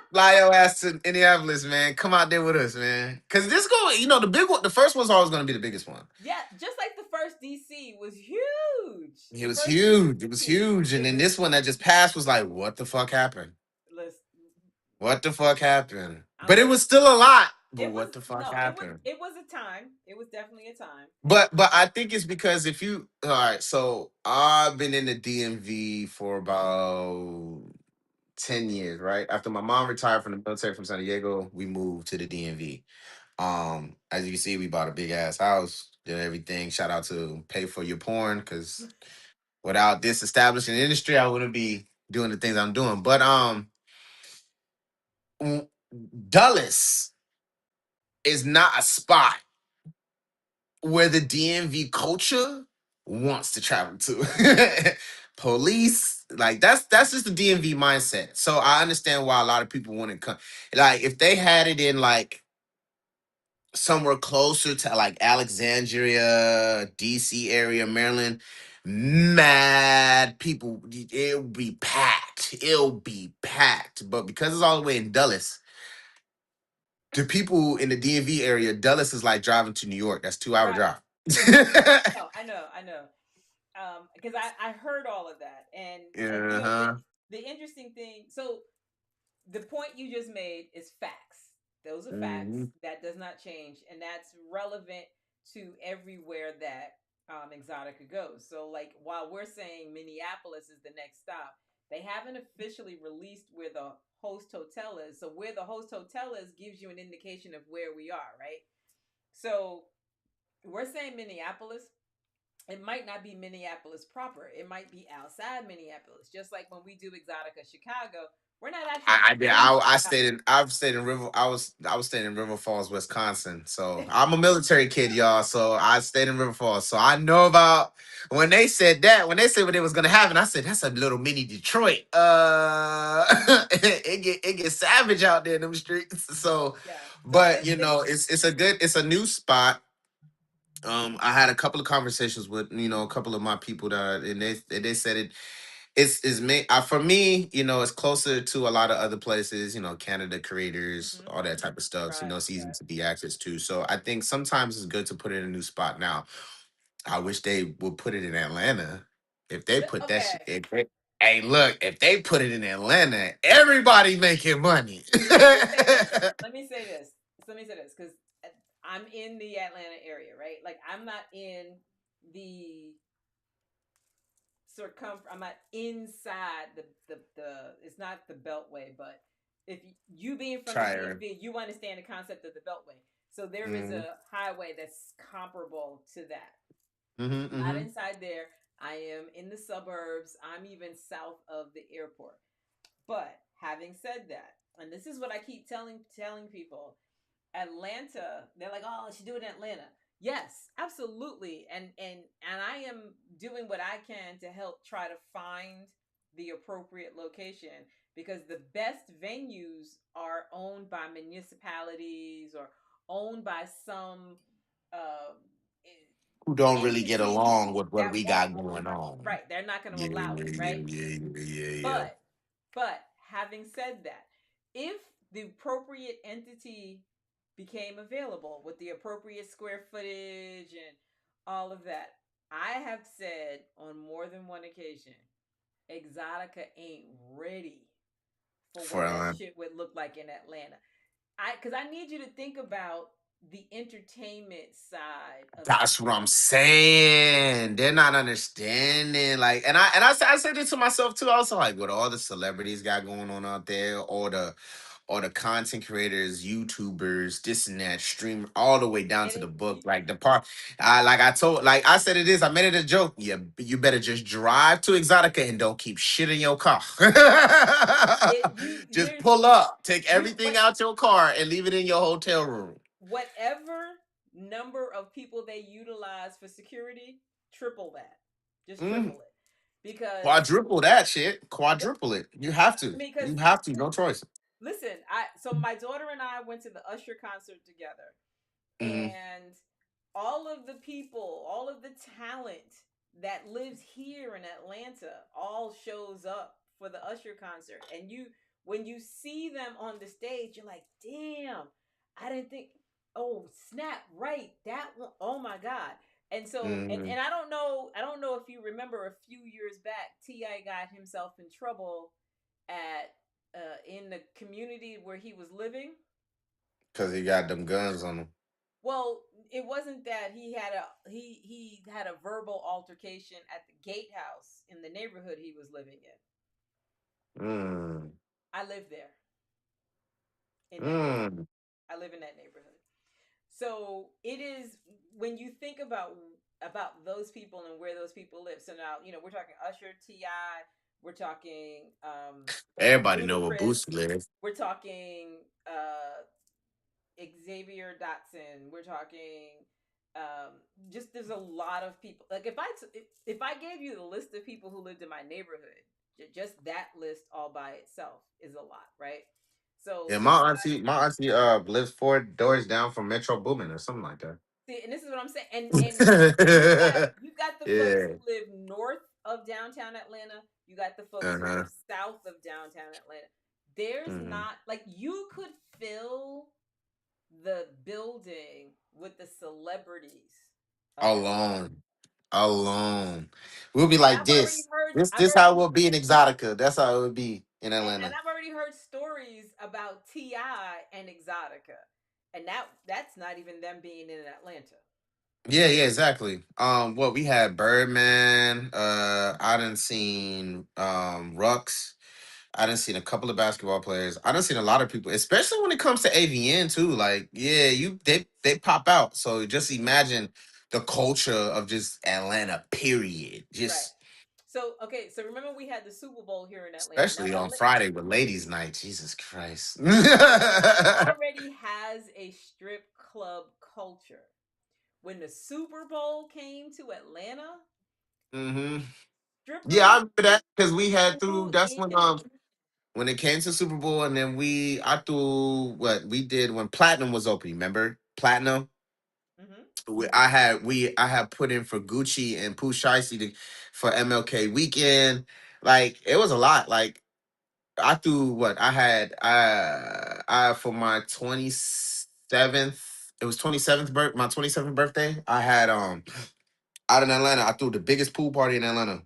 Fly your ass to Indianapolis, man. Come out there with us, man. Cause this the big one, the first one's always gonna be the biggest one. Yeah, just like the first DC was huge. It was huge. It was huge. And then this one that just passed was like, what the fuck happened? What the fuck happened? But it was still a lot. But what the fuck happened? It was a time. It was definitely a time. But I think it's because all right, so I've been in the DMV for about 10 years, right? After my mom retired from the military from San Diego, we moved to the DMV. As you can see, we bought a big ass house, did everything. Shout out to Pay for Your Porn, because without this establishing industry, I wouldn't be doing the things I'm doing. But Dulles is not a spot where the DMV culture wants to travel to. Police, like that's just the DMV mindset. So I understand why a lot of people want to come. Like if they had it in like somewhere closer to like Alexandria, DC area, Maryland, mad people, it'll be packed. It'll be packed. But because it's all the way in Dulles, the people in the DMV area, Dulles is like driving to New York. That's 2 hour drive. I know. Because I heard all of that, and the interesting thing. So the point you just made is facts. Those are facts. That does not change, and that's relevant to everywhere that Exotica goes. So, like, while we're saying Minneapolis is the next stop, they haven't officially released where the host hotel is. So, where the host hotel is gives you an indication of where we are, right? So, we're saying Minneapolis. It might not be Minneapolis proper. It might be outside Minneapolis. Just like when we do Exotica Chicago, We're not actually I did. in I've stayed in River. I was staying in River Falls, Wisconsin. So I'm a military kid, y'all. So I stayed in River Falls. So I know about when they said that. When they said what it was gonna happen, I said that's a little mini Detroit. It gets savage out there in them streets. So, yeah. So but it's a new spot. I had a couple of conversations with a couple of my people and they said it's me for me, it's closer to a lot of other places, Canada creators, Mhm. all that type of stuff. So, Right, it's easy right. to be access to. So I think sometimes it's good to put it in a new spot. Now, I wish they would put it in Atlanta. If they put that shit, Okay. hey, look, if they put it in Atlanta, everybody making money. Let me say this. Let me say this. Let me say this because I'm in the Atlanta area, right? Like I'm not in the I'm not inside the. It's not the Beltway, but if you being from the Trying. DMV, you understand the concept of the Beltway. So there is Mm-hmm. a highway that's comparable to that. Mm-hmm. Not Mm-hmm. inside there. I am in the suburbs. I'm even south of the airport. But having said that, and this is what I keep telling people, Atlanta, they're like, "Oh, she do it in Atlanta." Yes, absolutely. And I am doing what I can to help try to find the appropriate location because the best venues are owned by municipalities or owned by some uh, Who don't really get entity along with what that we won't got going on. right. They're not going to Yeah, allow yeah, it, yeah, right? yeah, yeah, yeah. But having said that, if the appropriate entity became available with the appropriate square footage and all of that, I have said on more than one occasion, Exotica ain't ready for For what that shit would look like in Atlanta. Because I need you to think about the entertainment side of That's what Atlanta. I'm saying. They're not understanding. Like, I said it to myself too. I was like, what all the celebrities got going on out there, or the content creators, YouTubers, this and that, stream all the way down And to the it, book. Like the part, I said it is. I made it a joke. Yeah, you better just drive to Exotica and don't keep shit in your car. you Just there's pull up, take you everything out your car, and leave it in your hotel room. whatever number of people they utilize for security, triple that. Just Mm. triple it. Because Quadruple that shit. Quadruple it. You have to. because You have to. No choice. listen, I so my daughter and I went to the Usher concert together Hmm. and all of the people, all of the talent that lives here in Atlanta all shows up for the Usher concert. And when you see them on the stage, you're like, damn, I didn't think, oh, snap, right. That one, oh my God. And so, Hmm. and I don't know if you remember a few years back, T.I. got himself in trouble at in the community where he was living. Cause he got them guns on him. Well, it wasn't that he had a verbal altercation at the gatehouse in the neighborhood he was living in. Mm. I live there in that neighborhood. Mm. I live in that neighborhood. So it is when you think about those people and where those people live. So now, we're talking Usher, T.I., we're talking Everybody know where Ludacris, Boosie lives. we're talking Xavier Dotson. We're talking just there's a lot of people. Like if I gave you the list of people who lived in my neighborhood, just that list all by itself is a lot, right? So Yeah, you my auntie lives 4 doors down from Metro Boomin or something like that. see, and this is what I'm saying. And you got the folks Yeah. who live north of downtown Atlanta. You got the folks who Uh-huh. live south of downtown Atlanta. There's Hmm. not like you could fill the building with the celebrities of Atlanta. Alone. Alone. We'll be And like this. I've This how already we'll be in Exotica. That's how it would be in and Atlanta. I've already heard stories about T.I. and Exotica. And that's not even them being in Atlanta. Yeah, yeah, exactly. What we had Birdman, I done seen Rux. I done seen a couple of basketball players. I done seen a lot of people, especially when it comes to AVN too. Like, yeah, they pop out. So just imagine the culture of just Atlanta, period. Right. Just So okay, so remember we had the Super Bowl here in Atlanta. Now Especially on Friday with ladies' night. Jesus Christ. Atlanta already has a strip club culture. When the Super Bowl came to Atlanta, hmm Yeah, I strippers remember that because we had through. flew That's in. when it came to Super Bowl, and then I threw what we did when Platinum was open. Remember Platinum? Hmm. I had put in for Gucci and Pooh Shiesty for MLK weekend. Like it was a lot. Like I threw what I for my 27th. It was 27th my 27th birthday. I had out in Atlanta. I threw the biggest pool party in Atlanta.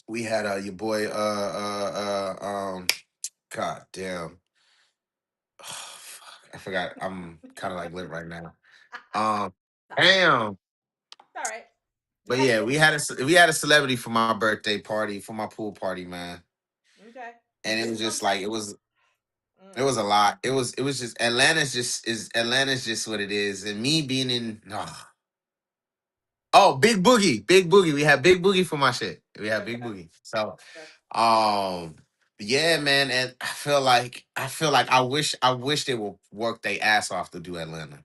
We had your boy god damn. Fuck, I forgot. I'm kind of like lit right now. Um damn. It's all right. You But had yeah, good. we had a celebrity for my birthday party, for my pool party, man. Okay. And it This was is what I'm just like saying. it Mm. was a lot. It was just Atlanta's just what it is. And me being in oh, Big Boogie. Big Boogie. We had Big Boogie for my shit. We had Big Okay. Boogie. So Okay. um yeah, man, and I feel like I wish they would work their ass off to do Atlanta.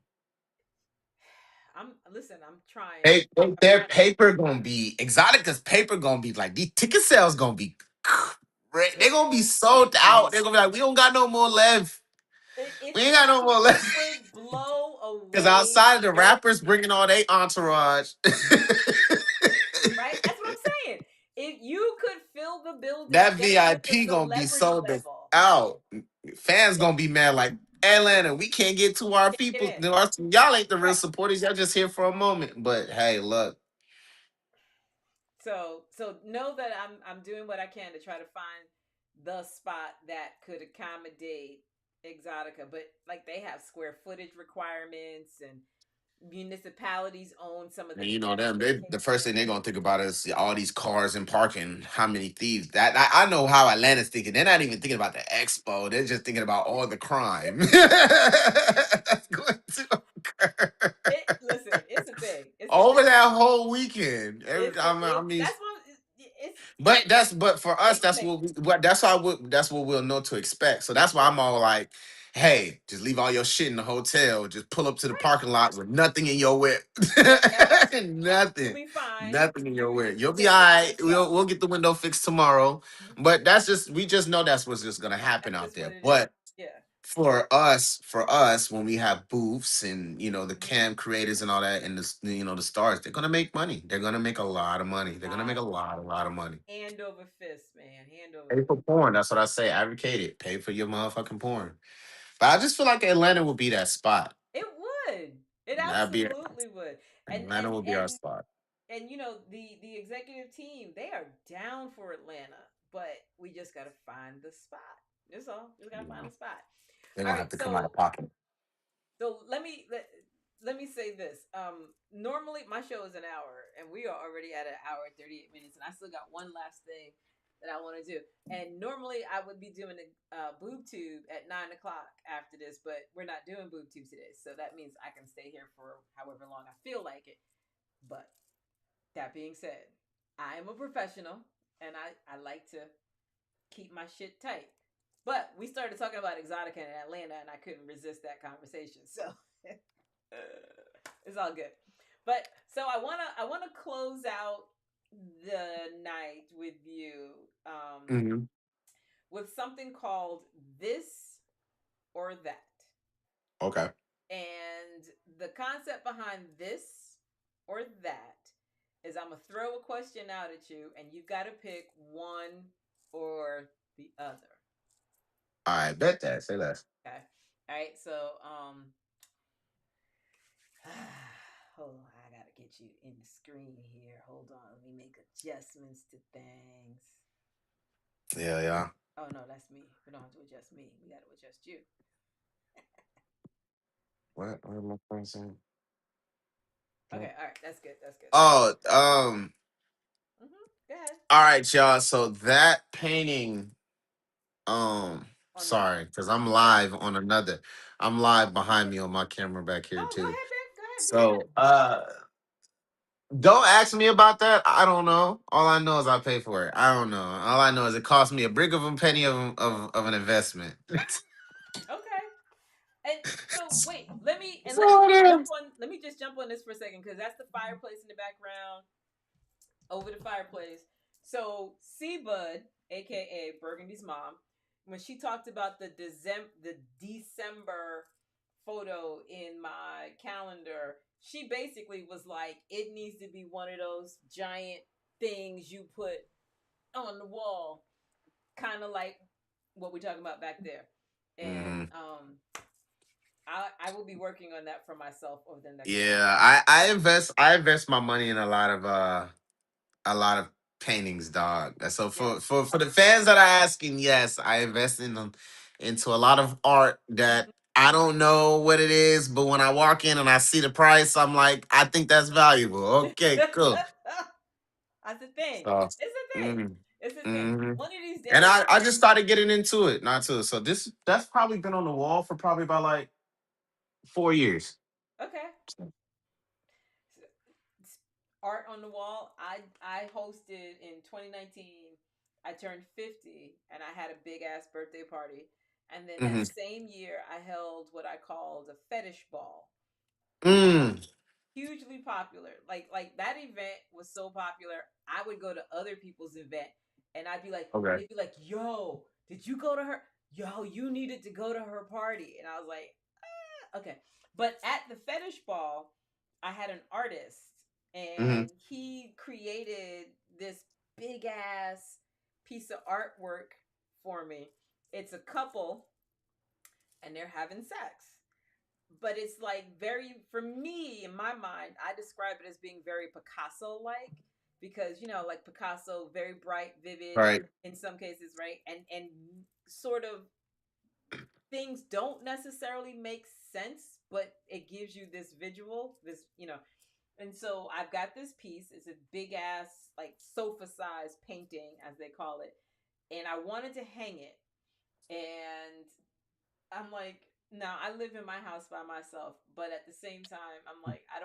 I'm trying. Hey, I'm their trying to. paper gonna be Exotica's paper gonna be like these ticket sales gonna be they're It gonna be sold out. would. They're gonna be like, we don't got no more left. It We ain't got no more left. would blow Because away outside of the your rappers bringing all their entourage, right. That's what I'm saying. If you could fill the building that just with the VIP gonna be celebrity sold the level, out. Fans gonna be mad like Atlanta. We can't get to our get people. in. Y'all ain't the real Right. supporters. Y'all just here for a moment. But hey, look, So know that I'm doing what I can to try to find the spot that could accommodate Exotica, but like they have square footage requirements and municipalities own some of and the you know best them. The first thing locations. they're gonna think about is all these cars and parking. How many thieves? That I know how Atlanta's thinking. They're not even thinking about the expo. They're just thinking about all the crime that's going to occur Listen, it's a thing. It's a over thing. that whole weekend. I mean, That's what it's but for us, it's a thing. that's what we'll know to expect. So that's why I'm all like, hey, just leave all your shit in the hotel. Just pull up to the Right. parking lot with nothing in your whip. At all. You'll Nothing. be fine. Nothing in your whip. You'll be Just all by right. yourself. We'll get the window fixed tomorrow. But we just know that's what's just gonna happen That's out just what there. it is. But Yeah. for us, when we have booths and the Mhm. cam creators and all that, and the stars, they're gonna make money. They're gonna make a lot of money. They're gonna make Lot a lot of money. hand over fist, man. Hand over Pay for fist. porn. That's what I say. Advocate it. Pay for your motherfucking porn. But I just feel like Atlanta would be that spot. It would. It That'd be absolutely would. And Atlanta and would be our and spot. and the executive team, they are down for Atlanta, but we just gotta find the spot. That's all. Just gotta find Yeah. the spot. They're All gonna have right, to come out of pocket. so let me say this. Normally my show is an hour, and we are already at an hour and 38 minutes, and I still got one last thing that I want to do. And normally I would be doing a boob tube at 9 o'clock after this, but we're not doing boob tube today, so that means I can stay here for however long I feel like it. But that being said, I am a professional, and I like to keep my shit tight. But we started talking about Exotica in Atlanta, and I couldn't resist that conversation. So it's all good. But so I wanna close out the night with you Hmm. with something called This or That. Okay. And the concept behind this or that is I'm gonna throw a question out at you, and you've got to pick one or the other. I bet that. Say less. Okay. All right. So hold on, I gotta get you in the screen here. Hold on, let me make adjustments to things. Yeah, yeah. Oh no, that's me. We don't have to adjust me. We gotta adjust you. What am I saying? Okay. All right. That's good. That's good. Oh, Go ahead. all right, y'all. So that painting, On the sorry, because no, I'm live behind me on my camera back no. here Go too. ahead, babe. Go ahead. Be So, good. Don't ask me about that. I don't know. All I know is I pay for it. I don't know. All I know is it cost me a brick of a penny of an investment. Okay. And so wait, let me So just it jump is. on. Let me just jump on this for a second because that's the fireplace in the background over the fireplace. So Bud, aka Burgundy's mom, when she talked about the December photo in my calendar, she basically was like, it needs to be one of those giant things you put on the wall, kind of like what we're talking about back there. And Mhm. I will be working on that for myself over the next couple Yeah, of months. I invest my money in a lot of paintings, dog. So Yeah. for the fans that are asking, yes, I invest in them into a lot of art that Mhm. I don't know what it is, but when I walk in and I see the price, I'm like, I think that's valuable. Okay, cool. That's the thing. So, It's a thing. mm, It's a thing. hmm One of these and days. I just started getting into it, not to. So that's probably been on the wall for probably about like 4 years. Okay. Art on the wall. I hosted in 2019. I turned 50 and I had a big ass birthday party. And then that Hmm. same year I held what I called a fetish ball. Mm. Hugely popular. Like that event was so popular. I would go to other people's event and Okay. they'd be like, "Yo, did you go to her? Yo, you needed to go to her party." And I was like, okay. But at the fetish ball, I had an artist Hmm. and he created this big ass piece of artwork for me. It's a couple and they're having sex. But it's like very, for me, in my mind, I describe it as being very Picasso like because, like Picasso, very bright, vivid Right. in some cases, right? And sort of things don't necessarily make sense, but it gives you this visual, and so I've got this piece. It's a big ass, like sofa size painting, as they call it, and I wanted to hang it. And I'm like, now I live in my house by myself, but at the same time, I'm like, I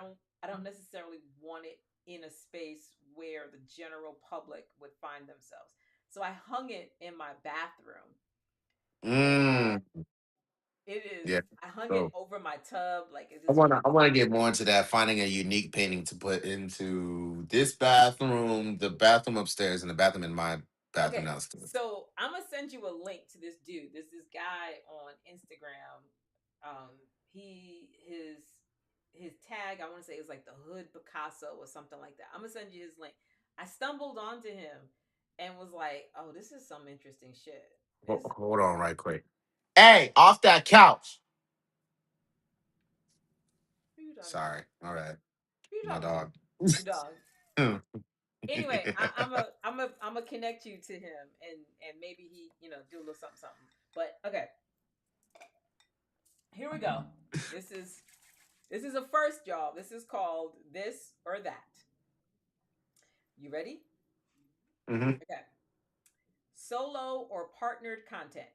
don't necessarily want it in a space where the general public would find themselves. So I hung it in my bathroom, Mm. and it is. Yeah. I hung it So over my tub, like it's I this. wanna get more into that. Finding a unique painting to put into this bathroom, the bathroom upstairs, and the bathroom in my bathroom Okay, downstairs. so I'm gonna send you a link to this dude. There's this guy on Instagram. His tag, I want to say, is like the Hood Picasso or something like that. I'm gonna send you his link. I stumbled onto him and was like, "Oh, this is some interesting shit." This Hold on, right quick. Hey, off that couch. Who you talking to? Sorry. All right, Who you my talking to? dog. Your dog. Anyway, I'm a connect you to him and maybe he do a little something something. But okay, here we go. This is This is a first, y'all. This is called This or That. You ready? Hmm. Okay. Solo or partnered content?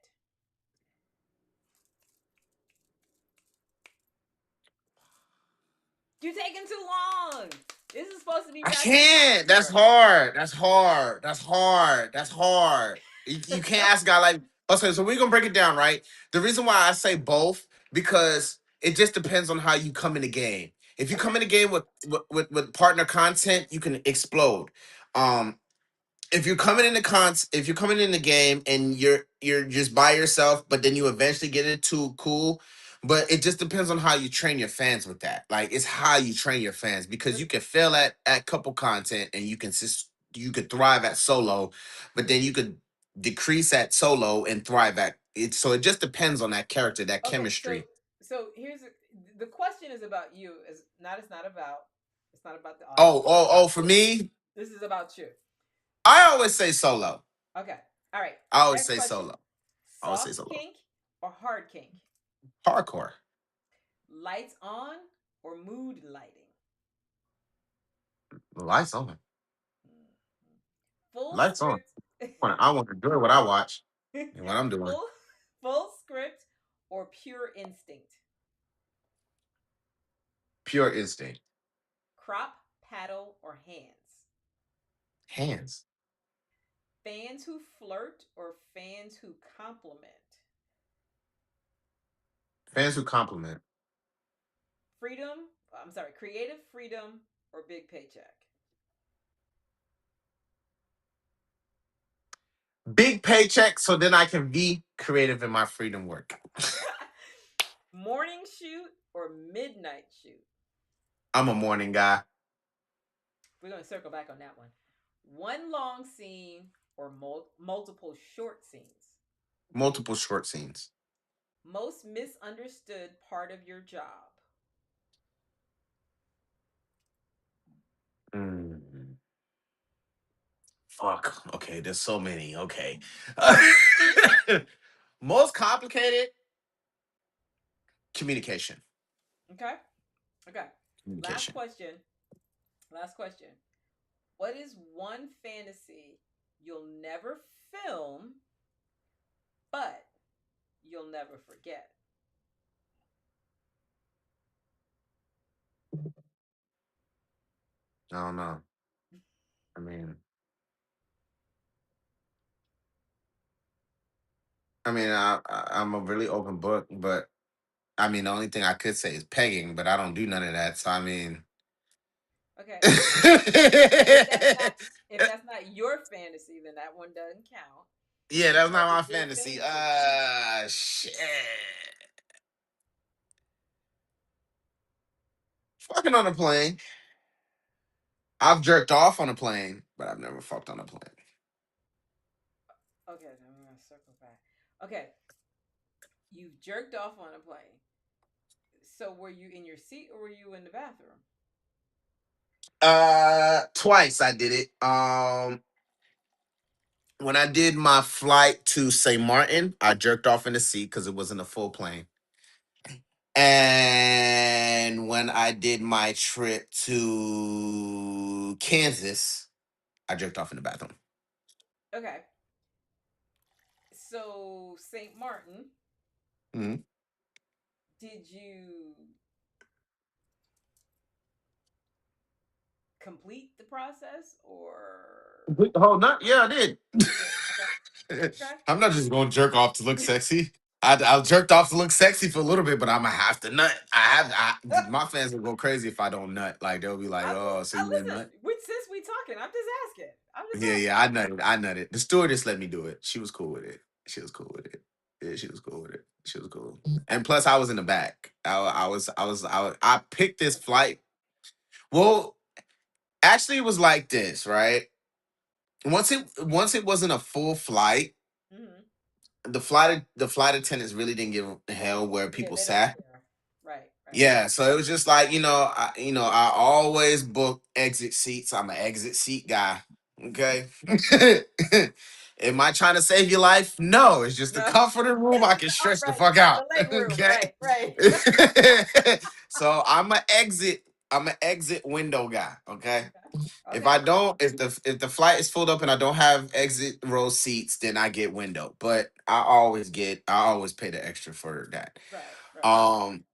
You're taking too long. This is supposed to be I rapid can't. That's fire. hard. That's hard. That's hard. That's hard. You can't ask a guy like. Okay, so we're gonna break it down, right? The reason why I say both because it just depends on how you come in the game. If you come Okay. in the game with partner content, you can explode. Um, if you're coming in the game and you're just by yourself, but then you eventually get into cool. But it just depends on how you train your fans with that. Like it's how you train your fans because you can fail at couple content and you could thrive at solo, but then you could decrease at solo and thrive at it. So it just depends on that character, that Okay. So chemistry. so here's the question is about you. It's not about the audience. Oh, for me, This is about you. I always say solo. Okay. All right. I always Next say question. solo. I always say Soft solo. kink or hard kink? Hardcore. Lights on or mood lighting? Lights on. Full Lights on. script. I want to enjoy what I watch and what I'm doing. full full script or pure instinct? Pure instinct. Crop paddle, or hands? Hands. Fans who flirt or fans who compliment? Fans who compliment. Freedom, I'm sorry, creative freedom or big paycheck? Big paycheck, so then I can be creative in my freedom work. Morning shoot or midnight shoot? I'm a morning guy. We're going to circle back on that one. One long scene or multiple short scenes? Multiple short scenes. Most misunderstood part of your job? Mm. Fuck. Okay, there's so many. Okay. Most complicated communication. Okay. Okay. Last Communication. question. Last question. What is one fantasy you'll never film, but you'll never forget? I don't know. I mean, I'm a really open book, but I mean, the only thing I could say is pegging, but I don't do none of that. So I mean, Okay. If that's not if that's not your fantasy, then that one doesn't count. yeah, that's What not my is your fantasy. fantasy? Shit. Fucking on a plane. I've jerked off on a plane, but I've never fucked on a plane. Okay, I'm gonna circle back. Okay, you jerked off on a plane. So were you in your seat or were you in the bathroom? Twice I did it. When I did my flight to St. Martin, I jerked off in the seat because it wasn't a full plane. And when I did my trip to Kansas, I jerked off in the bathroom. Okay. So St. Martin, Mhm. did you complete the process or Complete the whole nut? Yeah, I did. you did? Okay. I'm not just going to jerk off to look sexy. I jerked off to look sexy for a little bit, but I'm gonna have to nut. My fans will go crazy if I don't nut. Like they'll be like, "Oh, so I you didn't listen. nut?" Since we talking, I'm just asking. I'm just Yeah, asking. yeah, I nutted. I nutted. The stewardess let me do it. She was cool with it. She was cool with it. Yeah, she was cool with it. She was cool. And plus, I was in the back. I picked this flight. Well, actually, it was like this, right? Once it wasn't a full flight, Mm-hmm. the flight attendants really didn't give a hell where Yeah, people they don't sat. care. Right. Right. Yeah, so it was just like I always book exit seats. I'm an exit seat guy. Okay. Am I trying to save your life? No, it's just the No. comfort of the room. I can All stretch the right. fuck The out. leg room. Okay. Right. Right. So I'm an exit. I'm an exit window guy. Okay. Okay. If Okay. I don't, if the flight is filled up and I don't have exit row seats, then I get window. But I always pay the extra for that. Right. Right. Um,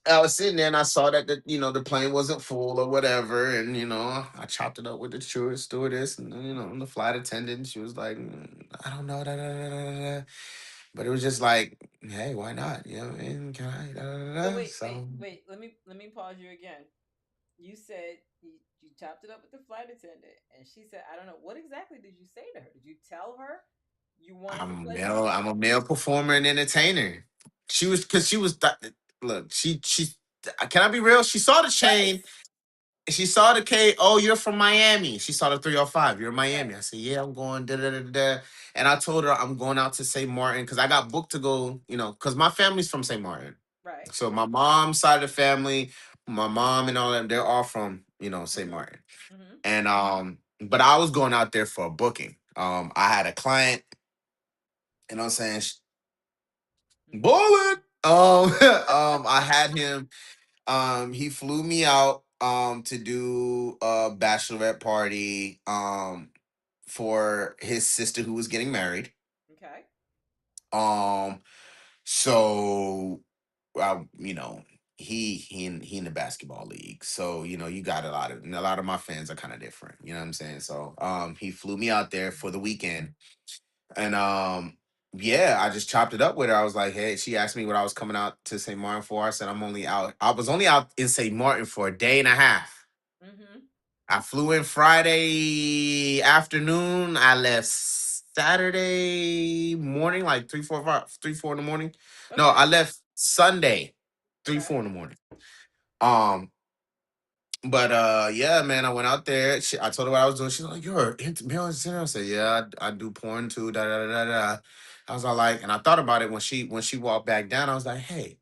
I was sitting there and I saw that the plane wasn't full or whatever, and I chopped it up with the stewardess and the flight attendant. She was like, I don't know, da, da, da, da, da, da." But it was just like, hey, why not? You know what I mean? Can I? Da, da, da, So da. wait, wait, So wait. Let me pause you again. You said you chopped it up with the flight attendant, and she said, "I don't know." What exactly did you say to her? Did you tell her you wanted the place to be? I'm a male performer and entertainer. She was because she was look. She can I be real? She saw the chain. Yes. She saw the K. Oh, you're from Miami. She saw the 305. You're in Miami. Right. I said, yeah, I'm going. Da, da, da, da. Da. And I told her I'm going out to St. Martin because I got booked to go. Because my family's from St. Martin. Right. So my mom's side of the family, my mom and all them, they're all from St. Mhm. Martin. Mhm. And but I was going out there for a booking. I had a client. I'm saying, Mhm. bullet. I had him. He flew me out to do a bachelorette party for his sister who was getting married. Okay. Um so I, he in the basketball league. So, you got a lot of my fans are kind of different. You know what I'm saying? So he flew me out there for the weekend. And yeah, I just chopped it up with her. I was like, hey, she asked me what I was coming out to St. Martin for. I said I was only out in St. Martin for a day and a half. Mm-hmm. I flew in Friday afternoon. I left Saturday morning, like 3, 4 in the morning. No, Okay. I left Sunday, 3, 4 Okay. in the morning. Um, but yeah, man, I went out there. I told her what I was doing. She's like, "You're a male entertainer." I said, "Yeah, I do porn too." Da da da da da. I was all like, and I thought about it when she walked back down. I was like, "Hey,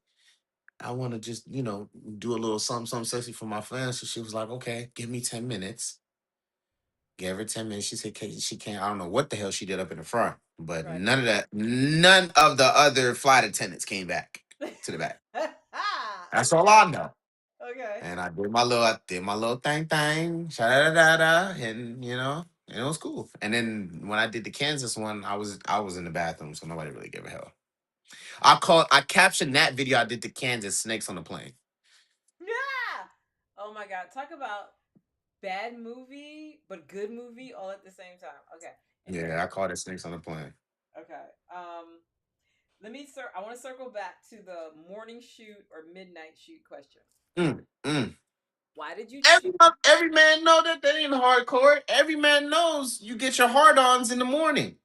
I want to just do a little something sexy for my fans." So she was like, "Okay, give me 10 minutes." Gave her 10 minutes. She said, "She can't." I don't know what the hell she did up in the front, but Right. none of the other flight attendants came back to the back. That's all I know. Okay. And I did my little thing, da da da, and it was cool. And then when I did the Kansas one, I was in the bathroom, so nobody really gave a hell. I captioned that video I did to Kansas snakes on the plane. Yeah. Oh my God. Talk about bad movie, but good movie all at the same time. Okay. Anyway. Yeah, I called it snakes on the plane. Okay. I want to circle back to the morning shoot or midnight shoot question. Mm, mm. Why did you Every, choose? every man know that they ain't hardcore. Every man knows you get your hard-ons in the morning.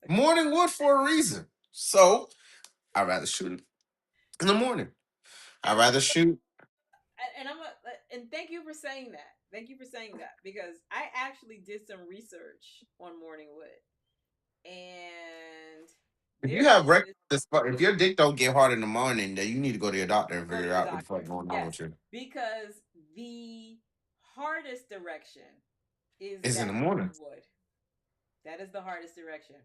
Morning wood for a reason. So I'd rather shoot in the morning. I'd rather shoot. And thank you for saying that. Thank you for saying that because I actually did some research on morning wood, and If you there have is if your dick don't get hard in the morning, then you need to go to your doctor and go to figure the out what the fuck doctor. going on Yes, with you. because the hardest direction is It's in the that morning. wood. That is the hardest direction.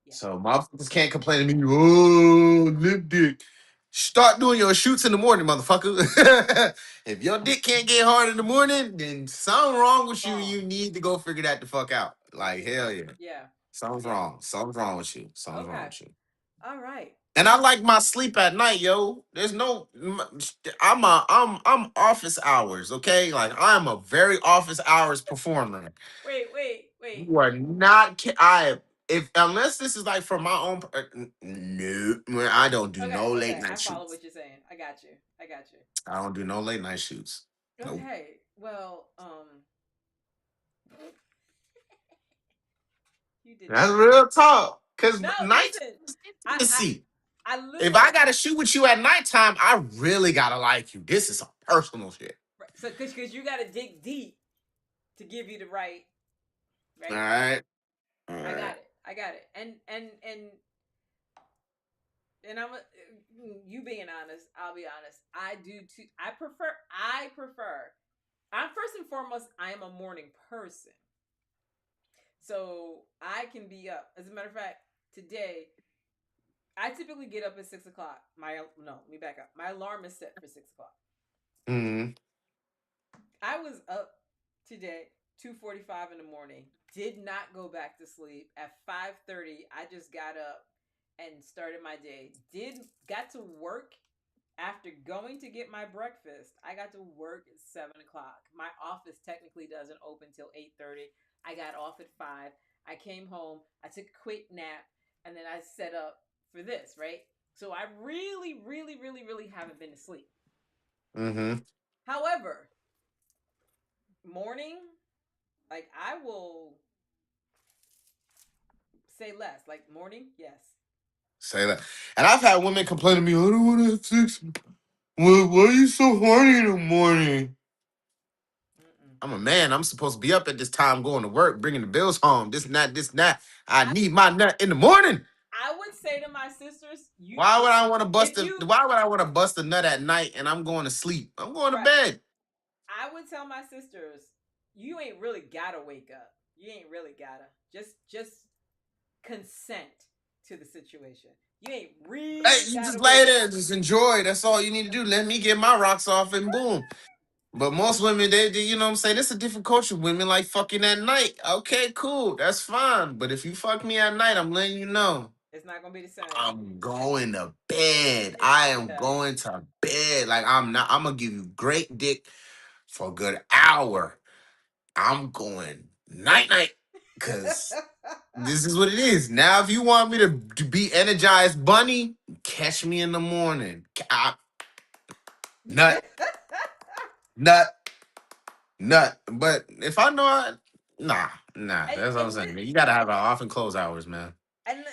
Yeah. So motherfuckers can't complain to me, oh, lip dick. Start doing your shoots in the morning, motherfucker. If your dick can't get hard in the morning, then something wrong with you. Wrong. You need to go figure that the fuck out. Like, hell yeah. Yeah. Something's Yeah. wrong. Something's wrong with you. Something's wrong Okay. with you. All right. And I like my sleep at night, yo. There's no, I'm office hours, okay? Like I'm a very office hours performer. Wait. You are not. I if unless this is like for my own. No, I don't do no late Okay. I night follow shoots. what you're saying. I got you. I don't do no late night shoots. Nope. Okay. Well, you did That's that. real talk. Cause No, night listen. is see. I literally. If I gotta shoot with you at nighttime, I really gotta like you. This is some personal shit. So, because you got to dig deep to give you the right. All right. I got it. And you being honest, I'll be honest. I do too. I prefer. I'm first and foremost. I am a morning person, so I can be up. As a matter of fact, today I typically get up at 6 o'clock. Let me back up. My alarm is set for 6 o'clock. Mm-hmm. I was up today 2:45 in the morning. Did not go back to sleep. At 5:30, I just got up and started my day. Got to work after going to get my breakfast. I got to work at 7 o'clock. My office technically doesn't open till 8:30. I got off at 5. I came home. I took a quick nap, and then I set up for this. Right. So I really, really, really, really haven't been to sleep. Mm-hmm. However, morning, like I will say less. Like morning, yes. Say that. And I've had women complain to me, I don't want to have sex. Why are you so horny in the morning? Mm-mm. I'm a man. I'm supposed to be up at this time going to work, bringing the bills home. This and that. I need my nut in the morning. I would say to my sisters, Why would I want to bust a nut at night and I'm going to sleep? I'm going to bed. I would tell my sisters, you ain't really gotta wake up. You ain't really gotta. Just consent to the situation. You ain't really. Hey, you just lay there and just enjoy. That's all you need to do. Let me get my rocks off and boom. But most women, they you know what I'm saying? It's a different culture. Women like fucking at night. Okay, cool. That's fine. But if you fuck me at night, I'm letting you know. It's not gonna be the same. I'm going to bed. I am going to bed. Like I'm not. I'm gonna give you great dick for a good hour. I'm going night night because this is what it is. Now, if you want me to be energized, bunny, catch me in the morning. Nut, nut, nut. But if I know nah. That's what I'm saying. You gotta have an off and close hours, man. And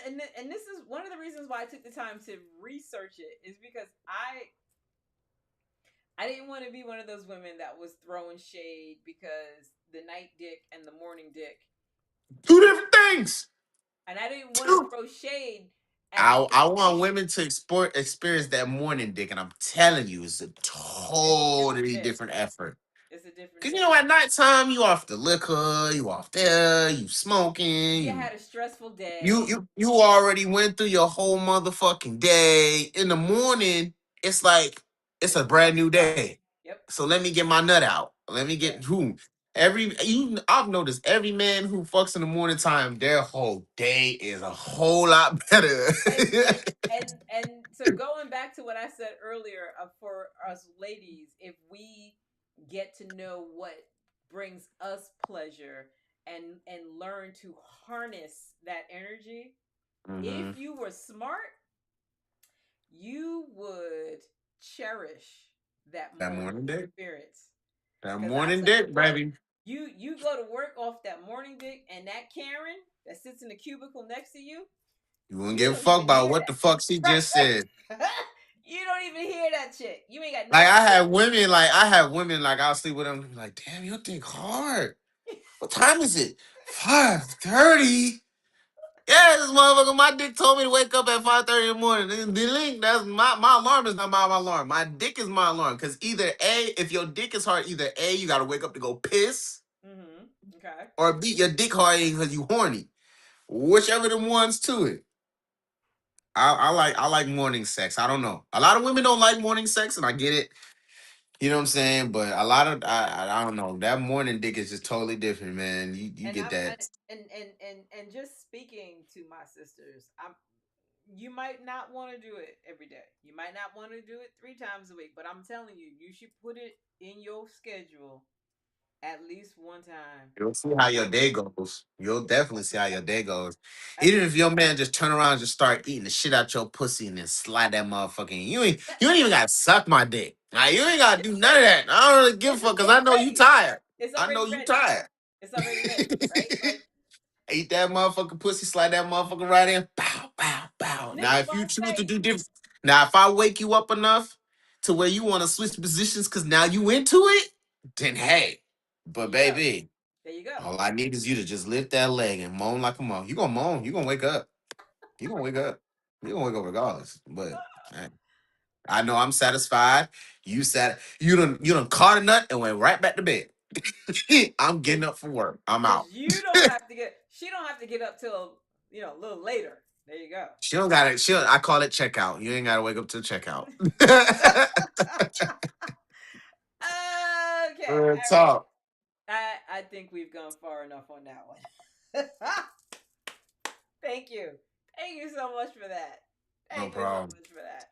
this is one of the reasons why I took the time to research it, is because I didn't want to be one of those women that was throwing shade because the night dick and the morning dick, Two different things. and I didn't want to throw shade at I want women to experience that morning dick, and I'm telling you, it's a totally different effort. It's a different Cause hit. you know, at nighttime you off the liquor, you off there, you smoking, You had a stressful day. you already went through your whole motherfucking day. In the morning, it's like it's a brand new day. Yep. So let me get my nut out. Let me get who I've noticed every man who fucks in the morning time, their whole day is a whole lot better. and so going back to what I said earlier, for us ladies, if we get to know what brings us pleasure and learn to harness that energy, if you were smart, you would cherish that morning dick experience. that morning dick, baby. You go to work off that morning dick, and that Karen that sits in the cubicle next to you, you wouldn't give a fuck about what the fuck she just said. You don't even hear that shit. You ain't got no. Like I have women like I'll sleep with them like, damn, your dick hard. What time is it? 5:30. Yeah, this motherfucker, my dick told me to wake up at 5:30 in the morning. The link, that's my alarm is not my alarm. My dick is my alarm. Cause either A, if your dick is hard, either A, you gotta wake up to go piss. Mm-hmm. Okay. Or B, your dick hard because you horny. Whichever them ones to it. I like morning sex. I don't know. A lot of women don't like morning sex, and I get it. You know what I'm saying? But a lot of I don't know. That morning dick is just totally different, man. You And get that. and just speaking to my sisters, you might not want to do it every day. You might not want to do it 3 times a week, but I'm telling you, you should put it in your schedule at least one time. You'll see how your day goes. You'll definitely see how your day goes. Even if your man just turn around and just start eating the shit out your pussy and then slide that motherfucking you ain't even gotta suck my dick. Like, you ain't gotta do none of that. I don't really give a fuck because I know you tired. I know you tired. It's already ready, right? Like, eat that motherfucking pussy, slide that motherfucker right in. Bow, bow, bow. Now, if you choose to do different, now if I wake you up enough to where you want to switch positions because now you into it, then hey. But baby, there you go. All I need is you to just lift that leg and moan like a moan. You gonna moan. You gonna wake up. You gonna wake up. You gonna wake up regardless. But I know I'm satisfied. You done caught a nut and went right back to bed. I'm getting up for work. I'm out. You don't have to get. She don't have to get up till a little later. There you go. She don't got it. I call it checkout. You ain't gotta wake up till checkout. Okay. Talk. I think we've gone far enough on that one. Thank you. Thank you so much for that. Thank you so much for that.